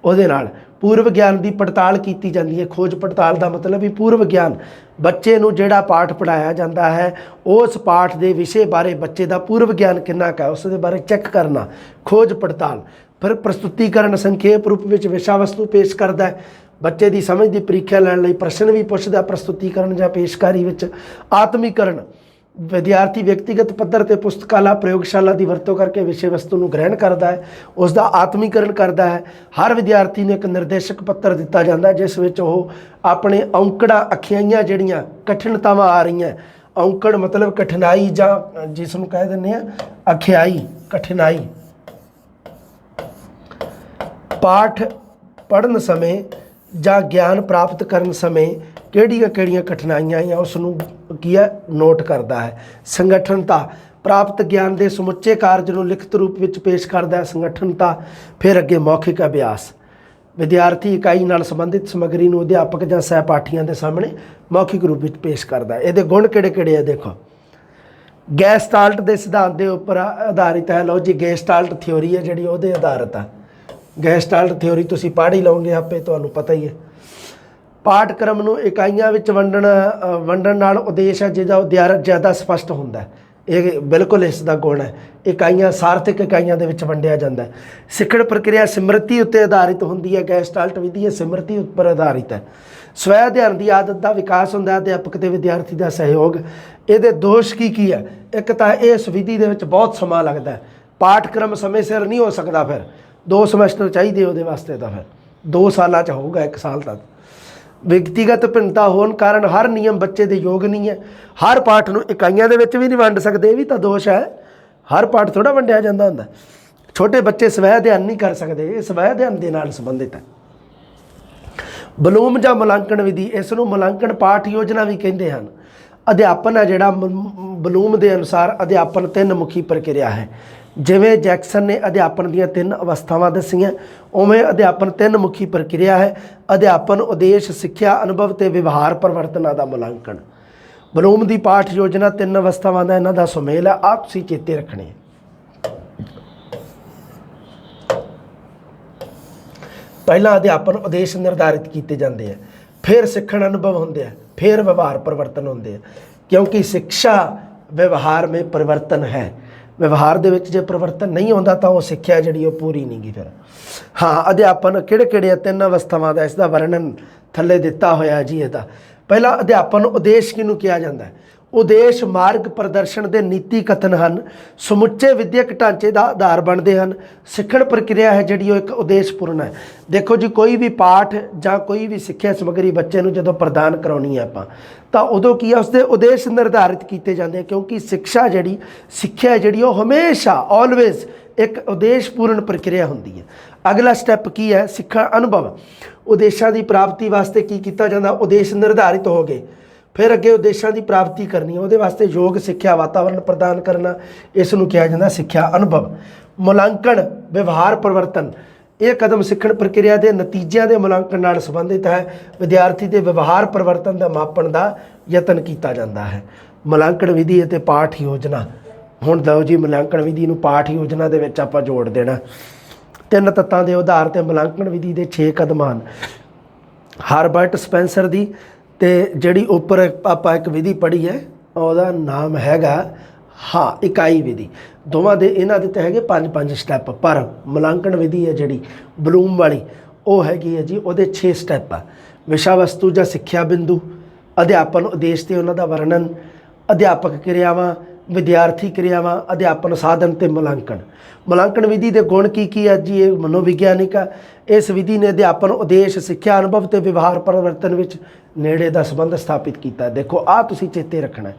ਉਹਦੇ ਨਾਲ ਪੂਰਵ ਗਿਆਨ ਦੀ ਪੜਤਾਲ ਕੀਤੀ ਜਾਂਦੀ ਹੈ। ਖੋਜ ਪੜਤਾਲ ਦਾ ਮਤਲਬ ਵੀ ਪੂਰਵ ਗਿਆਨ, ਬੱਚੇ ਨੂੰ ਜਿਹੜਾ ਪਾਠ ਪੜ੍ਹਾਇਆ ਜਾਂਦਾ ਹੈ ਉਸ ਪਾਠ ਦੇ ਵਿਸ਼ੇ ਬਾਰੇ ਬੱਚੇ ਦਾ ਪੂਰਵ ਗਿਆਨ ਕਿੰਨਾ ਕੁ ਹੈ ਉਸ ਦੇ ਬਾਰੇ ਚੈੱਕ ਕਰਨਾ, ਖੋਜ ਪੜਤਾਲ। ਫਿਰ ਪ੍ਰਸਤੁਤੀਕਰਨ ਸੰਖੇਪ ਰੂਪ ਵਿੱਚ ਵਿਸ਼ਾ ਵਸਤੂ ਪੇਸ਼ ਕਰਦਾ ਹੈ। ਬੱਚੇ ਦੀ ਸਮਝ ਦੀ ਪ੍ਰੀਖਿਆ ਲੈਣ ਲਈ ਪ੍ਰਸ਼ਨ ਵੀ ਪੁੱਛਦਾ ਪ੍ਰਸਤੁਤੀਕਰਨ ਜਾਂ ਪੇਸ਼ਕਾਰੀ ਵਿੱਚ। ਆਤਮੀਕਰਨ ਵਿਦਿਆਰਥੀ ਵਿਅਕਤੀਗਤ ਪੱਧਰ ਤੇ ਪੁਸਤਕਾਲਾ ਪ੍ਰਯੋਗਸ਼ਾਲਾ ਦੀ ਵਰਤੋਂ ਕਰਕੇ ਵਿਸ਼ੇ ਵਸਤੂ ਨੂੰ ਗ੍ਰਹਿਣ ਕਰਦਾ ਹੈ, ਉਸ ਦਾ ਆਤਮੀਕਰਨ ਕਰਦਾ ਹੈ। ਹਰ ਵਿਦਿਆਰਥੀ ਨੂੰ ਇੱਕ ਨਿਰਦੇਸ਼ਕ ਪੱਤਰ ਦਿੱਤਾ ਜਾਂਦਾ ਹੈ ਜਿਸ ਵਿੱਚ ਉਹ ਆਪਣੇ ਔਂਕੜਾਂ ਅਖਿਆਈਆਂ ਜਿਹੜੀਆਂ ਕਠਿਨਤਾਵਾਂ ਆ ਰਹੀਆਂ, ਔਂਕੜ ਮਤਲਬ ਕਠਿਨਾਈ ਜਾਂ ਜਿਸ ਨੂੰ ਕਹਿ ਦਿੰਦੇ ਆ ਅਖਿਆਈ ਕਠਿਨਾਈ, ਪਾਠ ਪੜ੍ਹਨ ਸਮੇਂ ਜਾਂ ਗਿਆਨ ਪ੍ਰਾਪਤ ਕਰਨ ਸਮੇਂ ਕਿਹੜੀਆਂ ਕਠਿਨਾਈਆਂ ਆਈਆਂ ਉਸ ਨੂੰ ਕੀ ਹੈ ਨੋਟ ਕਰਦਾ ਹੈ। ਸੰਗਠਨਤਾ ਪ੍ਰਾਪਤ ਗਿਆਨ ਦੇ ਸਮੁੱਚੇ ਕਾਰਜ ਨੂੰ ਲਿਖਤ ਰੂਪ ਵਿੱਚ ਪੇਸ਼ ਕਰਦਾ ਹੈ। ਸੰਗਠਨਤਾ ਫਿਰ ਅੱਗੇ ਮੌਖਿਕ ਅਭਿਆਸ, ਵਿਦਿਆਰਥੀ ਇਕਾਈ ਨਾਲ ਸੰਬੰਧਿਤ ਸਮੱਗਰੀ ਨੂੰ ਅਧਿਆਪਕ ਜਾਂ ਸਹਿਪਾਠੀਆਂ ਦੇ ਸਾਹਮਣੇ ਮੌਖਿਕ ਰੂਪ ਵਿੱਚ ਪੇਸ਼ ਕਰਦਾ ਹੈ। ਇਹਦੇ ਗੁਣ ਕਿਹੜੇ ਆ ਦੇਖੋ। ਗੈਸਟਾਲਟ ਦੇ ਸਿਧਾਂਤ ਦੇ ਉੱਪਰ ਆਧਾਰਿਤ ਹੈ। ਲਓ ਜੀ ਗੈਸਟਾਲਟ ਥਿਓਰੀ ਹੈ ਜਿਹੜੀ ਉਹਦੇ ਆਧਾਰਿਤ ਹੈ। ਗੈਸਟਾਲਟ ਥਿਓਰੀ ਤੁਸੀਂ ਪੜ੍ਹ ਹੀ ਲਓਗੇ ਆਪੇ, ਤੁਹਾਨੂੰ ਪਤਾ ਹੀ ਹੈ। ਪਾਠਕ੍ਰਮ ਨੂੰ ਇਕਾਈਆਂ ਵਿੱਚ ਵੰਡਣ ਨਾਲ ਉਦੇਸ਼ ਹੈ ਜਿਹਦਾ ਉਹ ਜ਼ਿਆਦਾ ਸਪਸ਼ਟ ਹੁੰਦਾ ਹੈ। ਇਹ ਬਿਲਕੁਲ ਇਸ ਦਾ ਗੁਣ ਹੈ। ਇਕਾਈਆਂ ਸਾਰਥਿਕ ਇਕਾਈਆਂ ਦੇ ਵਿੱਚ ਵੰਡਿਆ ਜਾਂਦਾ ਹੈ। ਸਿੱਖਣ ਪ੍ਰਕਿਰਿਆ ਸਿਮਰਤੀ ਉੱਤੇ ਆਧਾਰਿਤ ਹੁੰਦੀ ਹੈ। ਗੈਸਟਾਲਟ ਵਿਧੀ ਸਿਮਰਤੀ ਉੱਪਰ ਆਧਾਰਿਤ ਹੈ। ਸਵੈ ਅਧਿਐਨ ਦੀ ਆਦਤ ਦਾ ਵਿਕਾਸ ਹੁੰਦਾ ਹੈ। ਅਧਿਆਪਕ ਤੇ ਵਿਦਿਆਰਥੀ ਦਾ ਸਹਿਯੋਗ। ਇਹਦੇ ਦੋਸ਼ ਕੀ ਹੈ? ਇੱਕ ਤਾਂ ਇਸ ਵਿਧੀ ਦੇ ਵਿੱਚ ਬਹੁਤ ਸਮਾਂ ਲੱਗਦਾ ਹੈ। ਪਾਠਕ੍ਰਮ ਸਮੇਂ ਸਿਰ ਨਹੀਂ ਹੋ ਸਕਦਾ, ਫਿਰ 2 ਸਮੈਸਟਰ ਚਾਹੀਦੇ ਉਹਦੇ ਵਾਸਤੇ, ਤਾਂ ਫਿਰ 2 ਸਾਲਾਂ 'ਚ ਹੋਊਗਾ, 1 ਸਾਲ ਤੱਕ। ਵਿਅਕਤੀਗਤ ਭਿੰਨਤਾ ਹੋਣ ਕਾਰਨ ਹਰ ਨਿਯਮ ਬੱਚੇ ਦੇ ਯੋਗ ਨਹੀਂ ਹੈ। ਹਰ ਪਾਠ ਨੂੰ ਇਕਾਈਆਂ ਦੇ ਵਿੱਚ ਵੀ ਨਹੀਂ ਵੰਡ ਸਕਦੇ, ਇਹ ਵੀ ਤਾਂ ਦੋਸ਼ ਹੈ। ਹਰ ਪਾਠ ਥੋੜ੍ਹਾ ਵੰਡਿਆ ਜਾਂਦਾ ਹੁੰਦਾ। ਛੋਟੇ ਬੱਚੇ ਸਵੈ ਅਧਿਐਨ ਨਹੀਂ ਕਰ ਸਕਦੇ, ਇਹ ਸਵੈ ਅਧਿਐਨ ਦੇ ਨਾਲ ਸੰਬੰਧਿਤ ਹੈ। ਬਲੂਮ ਜਾਂ ਮੁਲਾਂਕਣ ਵਿਧੀ, ਇਸ ਨੂੰ ਮੁਲਾਂਕਣ ਪਾਠ ਯੋਜਨਾ ਵੀ ਕਹਿੰਦੇ ਹਨ। ਅਧਿਆਪਨ ਹੈ ਜਿਹੜਾ ਬਲੂਮ ਦੇ ਅਨੁਸਾਰ ਅਧਿਆਪਨ 3 ਮੁਖੀ ਪ੍ਰਕਿਰਿਆ ਹੈ। ਜਿਵੇਂ ਜੈਕਸਨ ਨੇ ਅਧਿਆਪਨ ਦੀਆਂ 3 ਅਵਸਥਾਵਾਂ ਦੱਸੀਆਂ, ਉਵੇਂ ਅਧਿਆਪਨ 3 ਮੁਖੀ ਪ੍ਰਕਿਰਿਆ ਹੈ। ਅਧਿਆਪਨ ਉਦੇਸ਼, ਸਿੱਖਿਆ, ਅਨੁਭਵ ਤੇ ਵਿਵਹਾਰ ਪਰਿਵਰਤਨਾਂ ਦਾ ਮੁਲਾਂਕਣ। ਬਲੂਮ ਦੀ ਪਾਠ ਯੋਜਨਾ 3 ਅਵਸਥਾਵਾਂ ਦਾ ਇਹਨਾਂ ਦਾ ਸੁਮੇਲ ਹੈ। ਆਹ ਤੁਸੀਂ ਚੇਤੇ ਰੱਖਣੇ। ਪਹਿਲਾਂ ਅਧਿਆਪਨ ਉਦੇਸ਼ ਨਿਰਧਾਰਿਤ ਕੀਤੇ ਜਾਂਦੇ ਆ, ਫਿਰ ਸਿੱਖਣ ਅਨੁਭਵ ਹੁੰਦੇ ਆ, ਫਿਰ ਵਿਵਹਾਰ ਪਰਿਵਰਤਨ ਹੁੰਦੇ ਆ। ਕਿਉਂਕਿ ਸਿੱਖਿਆ ਵਿਵਹਾਰ ਮੇਂ ਪਰਿਵਰਤਨ ਹੈ। ਵਿਵਹਾਰ ਦੇ ਵਿੱਚ ਜੇ ਪਰਿਵਰਤਨ ਨਹੀਂ ਹੁੰਦਾ ਤਾਂ ਉਹ ਸਿੱਖਿਆ ਜਿਹੜੀ ਉਹ ਪੂਰੀ ਨਹੀਂ ਗੀ। ਫਿਰ ਹਾਂ, ਅਧਿਆਪਨ ਕਿਹੜੇ 3 ਅਵਸਥਾਵਾਂ ਦਾ ਇਸ ਦਾ ਵਰਣਨ ਥੱਲੇ ਦਿੱਤਾ ਹੋਇਆ ਜੀ। ਇਹਦਾ ਪਹਿਲਾ ਅਧਿਆਪਨ ਉਦੇਸ਼ ਕਿਹਨੂੰ ਕਿਹਾ ਜਾਂਦਾ ਹੈ? ਉਦੇਸ਼ ਮਾਰਗ ਪ੍ਰਦਰਸ਼ਨ ਦੇ ਨੀਤੀ ਕਥਨ ਹਨ, ਸਮੁੱਚੇ ਵਿਦਿਅਕ ਢਾਂਚੇ ਦਾ ਆਧਾਰ ਬਣਦੇ ਹਨ। ਸਿੱਖਣ ਪ੍ਰਕਿਰਿਆ ਹੈ ਜਿਹੜੀ ਉਹ ਇੱਕ ਉਦੇਸ਼ਪੂਰਨ ਹੈ। ਦੇਖੋ ਜੀ, ਕੋਈ ਵੀ ਪਾਠ ਜਾਂ ਕੋਈ ਵੀ ਸਿੱਖਿਆ ਸਮੱਗਰੀ ਬੱਚੇ ਨੂੰ ਜਦੋਂ ਪ੍ਰਦਾਨ ਕਰਾਉਣੀ ਹੈ ਆਪਾਂ, ਤਾਂ ਉਦੋਂ ਕੀ ਹੈ ਉਸਦੇ ਉਦੇਸ਼ ਨਿਰਧਾਰਿਤ ਕੀਤੇ ਜਾਂਦੇ ਆ। ਕਿਉਂਕਿ ਸਿੱਖਿਆ ਜਿਹੜੀ ਉਹ ਹਮੇਸ਼ਾ ਆਲਵੇਜ਼ ਇੱਕ ਉਦੇਸ਼ਪੂਰਨ ਪ੍ਰਕਿਰਿਆ ਹੁੰਦੀ ਹੈ। ਅਗਲਾ ਸਟੈਪ ਕੀ ਹੈ? ਸਿੱਖਣ ਅਨੁਭਵ। ਉਦੇਸ਼ਾਂ ਦੀ ਪ੍ਰਾਪਤੀ ਵਾਸਤੇ ਕੀ ਕੀਤਾ ਜਾਂਦਾ? ਉਦੇਸ਼ ਨਿਰਧਾਰਿਤ ਹੋ ਗਏ, ਫਿਰ ਅੱਗੇ ਉਦੇਸ਼ਾਂ ਦੀ ਪ੍ਰਾਪਤੀ ਕਰਨੀ, ਉਹਦੇ ਵਾਸਤੇ ਯੋਗ ਸਿੱਖਿਆ ਵਾਤਾਵਰਣ ਪ੍ਰਦਾਨ ਕਰਨਾ, ਇਸ ਨੂੰ ਕਿਹਾ ਜਾਂਦਾ ਸਿੱਖਿਆ ਅਨੁਭਵ। ਮੁਲਾਂਕਣ, ਵਿਵਹਾਰ ਪਰਿਵਰਤਨ, ਇਹ ਕਦਮ ਸਿੱਖਣ ਪ੍ਰਕਿਰਿਆ ਦੇ ਨਤੀਜਿਆਂ ਦੇ ਮੁਲਾਂਕਣ ਨਾਲ ਸੰਬੰਧਿਤ ਹੈ। ਵਿਦਿਆਰਥੀ ਦੇ ਵਿਵਹਾਰ ਪਰਿਵਰਤਨ ਦਾ ਮਾਪਣ ਦਾ ਯਤਨ ਕੀਤਾ ਜਾਂਦਾ ਹੈ। ਮੁਲਾਂਕਣ ਵਿਧੀ ਅਤੇ ਪਾਠ ਯੋਜਨਾ। ਹੁਣ ਲਓ ਜੀ, ਮੁਲਾਂਕਣ ਵਿਧੀ ਨੂੰ ਪਾਠ ਯੋਜਨਾ ਦੇ ਵਿੱਚ ਆਪਾਂ ਜੋੜ ਦੇਣਾ। 3 ਤੱਤਾਂ ਦੇ ਆਧਾਰ 'ਤੇ ਮੁਲਾਂਕਣ ਵਿਧੀ ਦੇ 6 ਕਦਮ ਹਨ। ਹਰਬਰਟ ਸਪੈਂਸਰ ਦੀ ਤੇ ਜਿਹੜੀ ਉੱਪਰ ਆਪਾਂ ਇੱਕ ਵਿਧੀ ਪੜ੍ਹੀ ਹੈ ਉਹਦਾ ਨਾਮ ਹੈਗਾ ਇਕਾਈ ਵਿਧੀ। ਦੋਵਾਂ ਦੇ ਇਹਨਾਂ ਦੇ ਤਾਂ ਹੈਗੇ 5-5 ਸਟੈਪ, ਪਰ ਮੁਲਾਂਕਣ ਵਿਧੀ ਹੈ ਜਿਹੜੀ ਬਲੂਮ ਵਾਲੀ ਉਹ ਹੈਗੀ ਹੈ ਜੀ, ਉਹਦੇ 6 ਸਟੈਪ ਆ। ਵਿਸ਼ਾ ਵਸਤੂ ਜਾਂ ਸਿੱਖਿਆ ਬਿੰਦੂ, ਅਧਿਆਪਨ ਉਦੇਸ਼ ਤੇ ਉਹਨਾਂ ਦਾ ਵਰਣਨ, ਅਧਿਆਪਕ ਕਿਰਿਆਵਾਂ, ਵਿਦਿਆਰਥੀ ਕਿਰਿਆਵਾਂ, ਅਧਿਆਪਨ ਸਾਧਨ ਤੇ ਮੁਲਾਂਕਣ। ਮੁਲਾਂਕਣ ਵਿਧੀ ਦੇ ਗੁਣ ਕੀ ਹੈ ਜੀ? ਇਹ ਮਨੋਵਿਗਿਆਨਿਕ ਆ। ਇਸ ਵਿਧੀ ਨੇ ਅਧਿਆਪਨ ਉਦੇਸ਼, ਸਿੱਖਿਆ ਅਨੁਭਵ ਤੇ ਵਿਵਹਾਰ ਪਰਿਵਰਤਨ ਵਿੱਚ ਨੇੜੇ ਦਾ ਸੰਬੰਧ ਸਥਾਪਿਤ ਕੀਤਾ। ਦੇਖੋ ਆਹ ਤੁਸੀਂ ਚੇਤੇ ਰੱਖਣਾ।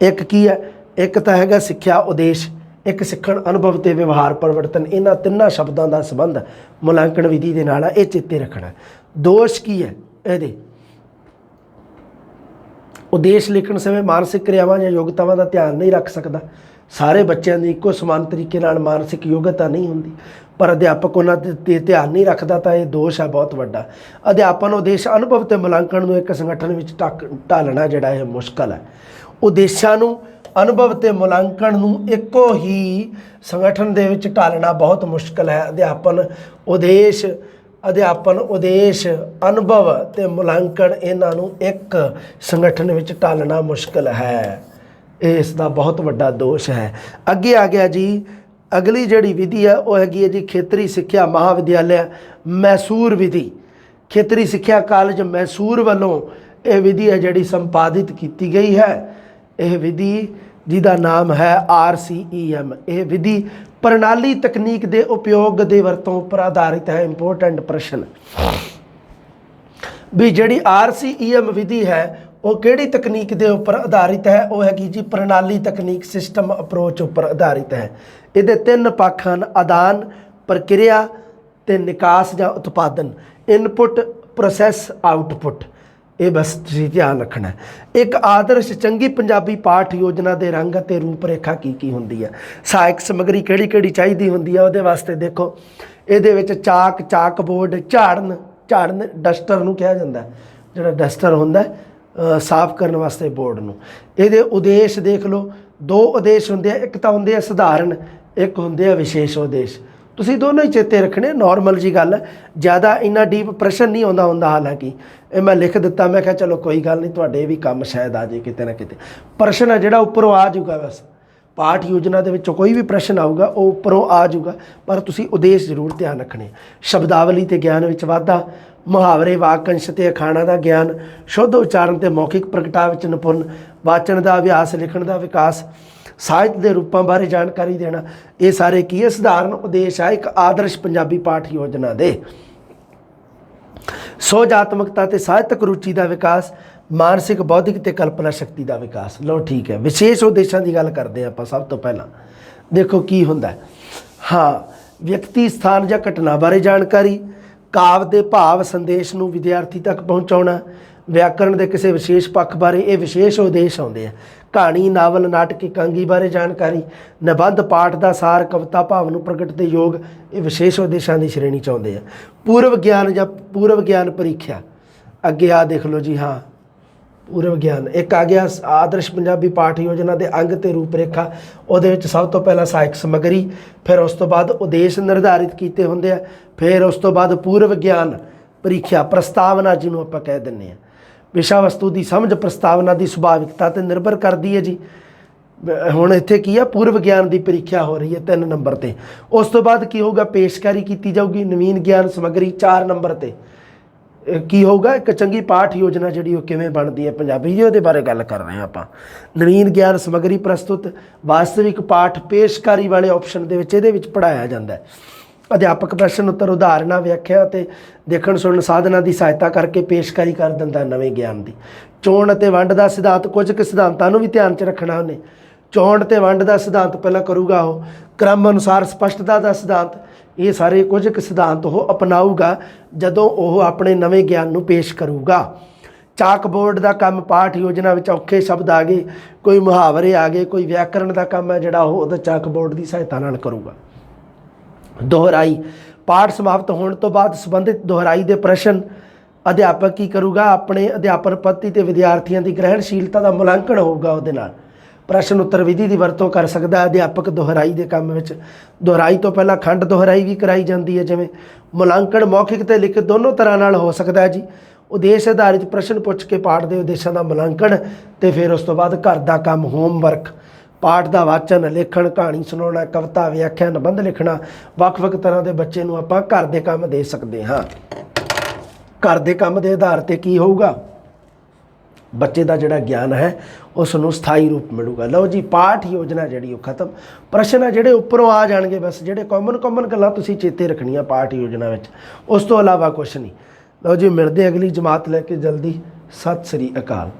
ਇੱਕ ਕੀ ਹੈ? ਇੱਕ ਤਾਂ ਹੈਗਾ ਸਿੱਖਿਆ ਉਦੇਸ਼, ਇੱਕ ਸਿੱਖਣ ਅਨੁਭਵ ਤੇ ਵਿਵਹਾਰ ਪਰਿਵਰਤਨ। ਇਹਨਾਂ 3 ਸ਼ਬਦਾਂ ਦਾ ਸੰਬੰਧ ਮੁਲਾਂਕਣ ਵਿਧੀ ਦੇ ਨਾਲ ਆ, ਇਹ ਚੇਤੇ ਰੱਖਣਾ। ਦੋਸ਼ ਕੀ ਹੈ ਇਹਦੇ? ਉਦੇਸ਼ ਲਿਖਣ ਸਮੇਂ ਮਾਨਸਿਕ ਕਿਰਿਆਵਾਂ ਜਾਂ ਯੋਗਤਾਵਾਂ ਦਾ ਧਿਆਨ ਨਹੀਂ ਰੱਖ ਸਕਦਾ। ਸਾਰੇ ਬੱਚਿਆਂ ਦੀ ਇੱਕੋ ਸਮਾਨ ਤਰੀਕੇ ਨਾਲ ਮਾਨਸਿਕ ਯੋਗਤਾ ਨਹੀਂ ਹੁੰਦੀ, ਪਰ ਅਧਿਆਪਕ ਉਹਨਾਂ 'ਤੇ ਧਿਆਨ ਨਹੀਂ ਰੱਖਦਾ, ਤਾਂ ਇਹ ਦੋਸ਼ ਹੈ ਬਹੁਤ ਵੱਡਾ। ਅਧਿਆਪਨ ਉਦੇਸ਼, ਅਨੁਭਵ ਤੇ ਮੁਲਾਂਕਣ ਨੂੰ ਇੱਕ ਸੰਗਠਨ ਵਿੱਚ ਢਾਲਣਾ ਜਿਹੜਾ ਇਹ ਮੁਸ਼ਕਲ ਹੈ। ਉਦੇਸ਼ਾਂ ਨੂੰ, ਅਨੁਭਵ ਤੇ ਮੁਲਾਂਕਣ ਨੂੰ ਇੱਕੋ ਹੀ ਸੰਗਠਨ ਦੇ ਵਿੱਚ ਢਾਲਣਾ ਬਹੁਤ ਮੁਸ਼ਕਲ ਹੈ। ਅਧਿਆਪਨ ਉਦੇਸ਼, ਅਨੁਭਵ ਤੇ ਮੁਲਾਂਕਣ, ਇਹਨਾਂ ਨੂੰ ਇੱਕ ਸੰਗਠਨ ਵਿੱਚ ਢਾਲਣਾ ਮੁਸ਼ਕਲ ਹੈ। ਇਹ ਇਸ ਦਾ ਬਹੁਤ ਵੱਡਾ ਦੋਸ਼ ਹੈ। ਅੱਗੇ ਆ ਗਿਆ ਜੀ, ਅਗਲੀ ਜਿਹੜੀ ਵਿਧੀ ਹੈ ਉਹ ਹੈਗੀ ਹੈ ਜੀ ਖੇਤਰੀ ਸਿੱਖਿਆ ਮਹਾਵਿਦਿਆਲਿਆ ਮੈਸੂਰ ਵਿਧੀ। ਖੇਤਰੀ ਸਿੱਖਿਆ ਕਾਲਜ ਮੈਸੂਰ ਵੱਲੋਂ ਇਹ ਵਿਧੀ ਹੈ ਜਿਹੜੀ ਸੰਪਾਦਿਤ ਕੀਤੀ ਗਈ ਹੈ। ਇਹ ਵਿਧੀ ਜਿਹਦਾ ਨਾਮ ਹੈ RCEM। ਇਹ ਵਿਧੀ ਪ੍ਰਣਾਲੀ ਤਕਨੀਕ ਦੇ ਉਪਯੋਗ ਦੇ ਵਰਤੋਂ ਉੱਪਰ ਆਧਾਰਿਤ ਹੈ। ਇੰਪੋਰਟੈਂਟ ਪ੍ਰਸ਼ਨ ਵੀ ਜਿਹੜੀ RCEM ਵਿਧੀ ਹੈ ਉਹ ਕਿਹੜੀ ਤਕਨੀਕ ਦੇ ਉੱਪਰ ਆਧਾਰਿਤ ਹੈ? ਉਹ ਹੈਗੀ ਜੀ ਪ੍ਰਣਾਲੀ ਤਕਨੀਕ, ਸਿਸਟਮ ਅਪਰੋਚ ਉੱਪਰ ਆਧਾਰਿਤ ਹੈ। ਇਹਦੇ 3 ਪੱਖ ਹਨ: ਆਦਾਨ, ਪ੍ਰਕਿਰਿਆ ਤੇ ਨਿਕਾਸ ਜਾਂ ਉਤਪਾਦਨ। Input, process, output. ਇਹ ਬਸ ਤੁਸੀਂ ਧਿਆਨ ਰੱਖਣਾ ਹੈ। ਇੱਕ ਆਦਰਸ਼ ਚੰਗੀ ਪੰਜਾਬੀ ਪਾਠ ਯੋਜਨਾ ਦੇ ਰੰਗ ਅਤੇ ਰੂਪ ਰੇਖਾ ਕੀ ਹੁੰਦੀ ਹੈ? ਸਹਾਇਕ ਸਮੱਗਰੀ ਕਿਹੜੀ ਚਾਹੀਦੀ ਹੁੰਦੀ ਹੈ? ਉਹਦੇ ਵਾਸਤੇ ਦੇਖੋ, ਇਹਦੇ ਵਿੱਚ ਚਾਕ ਬੋਰਡ, ਝਾੜਨ ਡਸਟਰ ਨੂੰ ਕਿਹਾ ਜਾਂਦਾ, ਜਿਹੜਾ ਡਸਟਰ ਹੁੰਦਾ ਸਾਫ਼ ਕਰਨ ਵਾਸਤੇ ਬੋਰਡ ਨੂੰ। ਇਹਦੇ ਉਦੇਸ਼ ਦੇਖ ਲਓ, 2 ਉਦੇਸ਼ ਹੁੰਦੇ ਆ, ਇੱਕ ਤਾਂ ਹੁੰਦੇ ਆ ਸਧਾਰਨ, ਇੱਕ ਹੁੰਦੇ ਆ ਵਿਸ਼ੇਸ਼ ਉਦੇਸ਼। ਤੁਸੀਂ ਦੋਨੋਂ ਹੀ ਚੇਤੇ ਰੱਖਣੇ। ਨੋਰਮਲ ਜੀ ਗੱਲ ਹੈ, ਜ਼ਿਆਦਾ ਇੰਨਾ ਡੀਪ ਪ੍ਰਸ਼ਨ ਨਹੀਂ ਆਉਂਦਾ ਹੁੰਦਾ। ਹਾਲਾਂਕਿ ਇਹ ਮੈਂ ਲਿਖ ਦਿੱਤਾ, ਮੈਂ ਕਿਹਾ ਚਲੋ ਕੋਈ ਗੱਲ ਨਹੀਂ, ਤੁਹਾਡੇ ਵੀ ਕੰਮ ਸ਼ਾਇਦ ਆ ਜੇ ਕਿਤੇ ਨਾ ਕਿਤੇ। ਪ੍ਰਸ਼ਨ ਹੈ ਜਿਹੜਾ ਉੱਪਰੋਂ ਆ ਜਾਊਗਾ। ਬਸ ਪਾਠ ਯੋਜਨਾ ਦੇ ਵਿੱਚੋਂ ਕੋਈ ਵੀ ਪ੍ਰਸ਼ਨ ਆਊਗਾ ਉਹ ਉੱਪਰੋਂ ਆ ਜਾਊਗਾ, ਪਰ ਤੁਸੀਂ ਉਦੇਸ਼ ਜ਼ਰੂਰ ਧਿਆਨ ਰੱਖਣੇ। ਸ਼ਬਦਾਵਲੀ ਤੇ ਗਿਆਨ ਵਿੱਚ ਵਾਧਾ, ਮੁਹਾਵਰੇ, ਵਾਕੰਸ਼ ਤੇ ਅਖਾਣਾਂ ਦਾ ਗਿਆਨ, ਸ਼ੁੱਧ ਉਚਾਰਨ ਤੇ ਮੌਖਿਕ ਪ੍ਰਗਟਾਅ ਵਿੱਚ ਨਿਪੁੰਨ, ਵਾਚਣ ਦਾ ਅਭਿਆਸ, ਲਿਖਣ ਦਾ ਵਿਕਾਸ, ਸਾਹਿਤ ਦੇ ਰੂਪਾਂ ਬਾਰੇ ਜਾਣਕਾਰੀ ਦੇਣਾ। ਇਹ ਸਾਰੇ ਕੀ ਹੈ? ਸਧਾਰਨ ਉਦੇਸ਼ ਆ ਇੱਕ ਆਦਰਸ਼ ਪੰਜਾਬੀ ਪਾਠ ਯੋਜਨਾ ਦੇ। ਸੋਝਾਤਮਕਤਾ ਤੇ ਸਾਹਿਤਕ ਰੁਚੀ ਦਾ ਵਿਕਾਸ, ਮਾਨਸਿਕ, ਬੌਧਿਕ ਤੇ ਕਲਪਨਾ ਸ਼ਕਤੀ ਦਾ ਵਿਕਾਸ। ਲਓ ਠੀਕ ਹੈ, ਵਿਸ਼ੇਸ਼ ਉਦੇਸ਼ਾਂ ਦੀ ਗੱਲ ਕਰਦੇ ਹਾਂ ਆਪਾਂ। ਸਭ ਤੋਂ ਪਹਿਲਾਂ ਦੇਖੋ ਕੀ ਹੁੰਦਾ ਹੈ। ਹਾਂ, ਵਿਅਕਤੀ, ਸਥਾਨ ਜਾਂ ਘਟਨਾ ਬਾਰੇ ਜਾਣਕਾਰੀ, ਕਾਵਿ ਦੇ ਭਾਵ ਸੰਦੇਸ਼ ਨੂੰ ਵਿਦਿਆਰਥੀ ਤੱਕ ਪਹੁੰਚਾਉਣਾ, ਵਿਆਕਰਣ ਦੇ ਕਿਸੇ ਵਿਸ਼ੇਸ਼ ਪੱਖ ਬਾਰੇ, ਇਹ ਵਿਸ਼ੇਸ਼ ਉਦੇਸ਼ ਆਉਂਦੇ ਆ। ਕਹਾਣੀ, ਨਾਵਲ, ਨਾਟਕ, ਇਕਾਂਗੀ ਬਾਰੇ ਜਾਣਕਾਰੀ, ਨਿਬੰਧ, ਪਾਠ ਦਾ ਸਾਰ, ਕਵਿਤਾ ਭਾਵ ਨੂੰ ਪ੍ਰਗਟ ਦੇ ਯੋਗ, ਇਹ ਵਿਸ਼ੇਸ਼ ਉਦੇਸ਼ਾਂ ਦੀ ਸ਼੍ਰੇਣੀ 'ਚ ਆਉਂਦੇ ਆ। ਪੂਰਵ ਗਿਆਨ ਜਾਂ ਪੂਰਵ ਗਿਆਨ ਪ੍ਰੀਖਿਆ, ਅੱਗੇ ਆ ਦੇਖ ਲਓ ਜੀ। ਹਾਂ, ਪੂਰਵ ਗਿਆਨ ਇੱਕ ਆ ਗਿਆ ਆਦਰਸ਼ ਪੰਜਾਬੀ ਪਾਠ ਯੋਜਨਾ ਦੇ ਅੰਗ ਤੇ ਰੂਪ ਰੇਖਾ। ਉਹਦੇ ਵਿੱਚ ਸਭ ਤੋਂ ਪਹਿਲਾਂ ਸਹਾਇਕ ਸਮੱਗਰੀ, ਫਿਰ ਉਸ ਤੋਂ ਬਾਅਦ ਉਦੇਸ਼ ਨਿਰਧਾਰਿਤ ਕੀਤੇ ਹੁੰਦੇ ਆ, ਫਿਰ ਉਸ ਤੋਂ ਬਾਅਦ ਪੂਰਵ ਗਿਆਨ ਪ੍ਰੀਖਿਆ, ਪ੍ਰਸਤਾਵਨਾ ਜਿਹਨੂੰ ਆਪਾਂ ਕਹਿ ਦਿੰਦੇ ਹਾਂ। ਵਿਸ਼ਾ ਵਸਤੂ ਦੀ ਸਮਝ ਪ੍ਰਸਤਾਵਨਾ ਦੀ ਸੁਭਾਵਿਕਤਾ 'ਤੇ ਨਿਰਭਰ ਕਰਦੀ ਹੈ ਜੀ। ਹੁਣ ਇੱਥੇ ਕੀ ਆ? ਪੂਰਵ ਗਿਆਨ ਦੀ ਪ੍ਰੀਖਿਆ ਹੋ ਰਹੀ ਹੈ 3 ਨੰਬਰ 'ਤੇ। ਉਸ ਤੋਂ ਬਾਅਦ ਕੀ ਹੋਊਗਾ? ਪੇਸ਼ਕਾਰੀ ਕੀਤੀ ਜਾਊਗੀ। ਨਵੀਨ ਗਿਆਨ ਸਮੱਗਰੀ 4 ਨੰਬਰ 'ਤੇ ਕੀ ਹੋਊਗਾ? ਇੱਕ ਚੰਗੀ ਪਾਠ ਯੋਜਨਾ ਜਿਹੜੀ ਉਹ ਕਿਵੇਂ ਬਣਦੀ ਹੈ ਪੰਜਾਬੀ ਦੀ, ਉਹਦੇ ਬਾਰੇ ਗੱਲ ਕਰ ਰਹੇ ਹਾਂ ਆਪਾਂ। ਨਵੀਨ ਗਿਆਨ ਸਮੱਗਰੀ ਪ੍ਰਸਤੁਤ, ਵਾਸਤਵਿਕ ਪਾਠ ਪੇਸ਼ਕਾਰੀ ਵਾਲੇ ਆਪਸ਼ਨ ਦੇ ਵਿੱਚ ਇਹਦੇ ਵਿੱਚ ਪੜ੍ਹਾਇਆ ਜਾਂਦਾ ਹੈ। ਅਧਿਆਪਕ ਪ੍ਰਸ਼ਨ ਉੱਤਰ, ਉਦਾਹਰਨਾਂ, ਵਿਆਖਿਆ ਅਤੇ ਦੇਖਣ ਸੁਣਨ ਸਾਧਨਾਂ ਦੀ ਸਹਾਇਤਾ ਕਰਕੇ ਪੇਸ਼ਕਾਰੀ ਕਰ ਦਿੰਦਾ ਨਵੇਂ ਗਿਆਨ ਦੀ। ਚੋਣ ਅਤੇ ਵੰਡ ਦਾ ਸਿਧਾਂਤ, ਕੁਝ ਕੁ ਸਿਧਾਂਤਾਂ ਨੂੰ ਵੀ ਧਿਆਨ 'ਚ ਰੱਖਣਾ ਉਹਨੇ। ਚੋਣ ਅਤੇ ਵੰਡ ਦਾ ਸਿਧਾਂਤ ਪਹਿਲਾਂ ਕਰੂਗਾ ਉਹ, ਕ੍ਰਮ ਅਨੁਸਾਰ ਸਪਸ਼ਟਤਾ ਦਾ ਸਿਧਾਂਤ, ਇਹ ਸਾਰੇ ਕੁਝ ਕੁ ਸਿਧਾਂਤ ਉਹ ਅਪਣਾਊਗਾ ਜਦੋਂ ਉਹ ਆਪਣੇ ਨਵੇਂ ਗਿਆਨ ਨੂੰ ਪੇਸ਼ ਕਰੂਗਾ। ਚਾਕ ਬੋਰਡ ਦਾ ਕੰਮ, ਪਾਠ ਯੋਜਨਾ ਵਿੱਚ ਔਖੇ ਸ਼ਬਦ ਆ ਗਏ, ਕੋਈ ਮੁਹਾਵਰੇ ਆ ਗਏ, ਕੋਈ ਵਿਆਕਰਣ ਦਾ ਕੰਮ ਹੈ ਜਿਹੜਾ ਉਹ ਉਹਦਾ ਚਾਕ ਬੋਰਡ ਦੀ ਸਹਾਇਤਾ ਨਾਲ ਕਰੂਗਾ। ਦੁਹਰਾਈ, ਪਾਠ ਸਮਾਪਤ ਹੋਣ ਤੋਂ ਬਾਅਦ ਸੰਬੰਧਿਤ ਦੁਹਰਾਈ ਦੇ ਪ੍ਰਸ਼ਨ ਅਧਿਆਪਕ ਕੀ ਕਰੂਗਾ? ਆਪਣੇ ਅਧਿਆਪਨ ਪੱਧਤੀ ਤੇ ਵਿਦਿਆਰਥੀਆਂ ਦੀ ਗ੍ਰਹਿਣਸ਼ੀਲਤਾ ਦਾ ਮੁਲਾਂਕਣ ਹੋਊਗਾ ਉਹਦੇ ਨਾਲ। ਪ੍ਰਸ਼ਨ ਉੱਤਰ ਵਿਧੀ ਦੀ ਵਰਤੋਂ ਕਰ ਸਕਦਾ ਹੈ ਅਧਿਆਪਕ ਦੁਹਰਾਈ ਦੇ ਕੰਮ ਵਿੱਚ। ਦੁਹਰਾਈ ਤੋਂ ਪਹਿਲਾਂ ਖੰਡ ਦੁਹਰਾਈ ਵੀ ਕਰਾਈ ਜਾਂਦੀ ਹੈ। ਜਿਵੇਂ ਮੁਲਾਂਕਣ ਮੌਖਿਕ ਤੇ ਲਿਖਤ ਦੋਨੋਂ ਤਰ੍ਹਾਂ ਨਾਲ ਹੋ ਸਕਦਾ ਹੈ ਜੀ। ਉਦੇਸ਼ ਆਧਾਰਿਤ ਪ੍ਰਸ਼ਨ ਪੁੱਛ ਕੇ ਪਾਠ ਦੇ ਉਦੇਸ਼ਾਂ ਦਾ ਮੁਲਾਂਕਣ, ਤੇ ਫਿਰ ਉਸ ਤੋਂ ਬਾਅਦ ਘਰ ਦਾ ਕੰਮ, ਹੋਮਵਰਕ, ਪਾਠ ਦਾ ਵਾਚਨ, ਲਿਖਣ, ਕਹਾਣੀ ਸੁਣਾਉਣਾ, ਕਵਿਤਾ, ਵਿਆਖਿਆ, ਨਿਬੰਧ ਲਿਖਣਾ, ਵੱਖ-ਵੱਖ ਤਰ੍ਹਾਂ ਦੇ ਬੱਚੇ ਨੂੰ ਆਪਾਂ ਘਰ ਦੇ ਕੰਮ ਦੇ ਸਕਦੇ ਹਾਂ। ਘਰ ਦੇ ਕੰਮ ਦੇ ਆਧਾਰ 'ਤੇ ਕੀ ਹੋਊਗਾ? ਬੱਚੇ ਦਾ ਜਿਹੜਾ ਗਿਆਨ ਹੈ ਉਸ ਨੂੰ ਸਥਾਈ ਰੂਪ ਮਿਲੂਗਾ। ਲਓ ਜੀ, ਪਾਠ ਯੋਜਨਾ ਜਿਹੜੀ ਉਹ ਖਤਮ। ਪ੍ਰਸ਼ਨ ਆ ਜਿਹੜੇ ਉੱਪਰੋਂ ਆ ਜਾਣਗੇ, ਬਸ ਜਿਹੜੇ ਕਾਮਨ ਗੱਲਾਂ ਤੁਸੀਂ ਚੇਤੇ ਰੱਖਣੀਆਂ ਪਾਠ ਯੋਜਨਾ ਵਿੱਚ, ਉਸ ਤੋਂ ਇਲਾਵਾ ਕੁਛ ਨਹੀਂ। ਲਓ ਜੀ, ਮਿਲਦੇ ਅਗਲੀ ਜਮਾਤ ਲੈ ਕੇ ਜਲਦੀ। ਸਤਿ ਸ੍ਰੀ ਅਕਾਲ।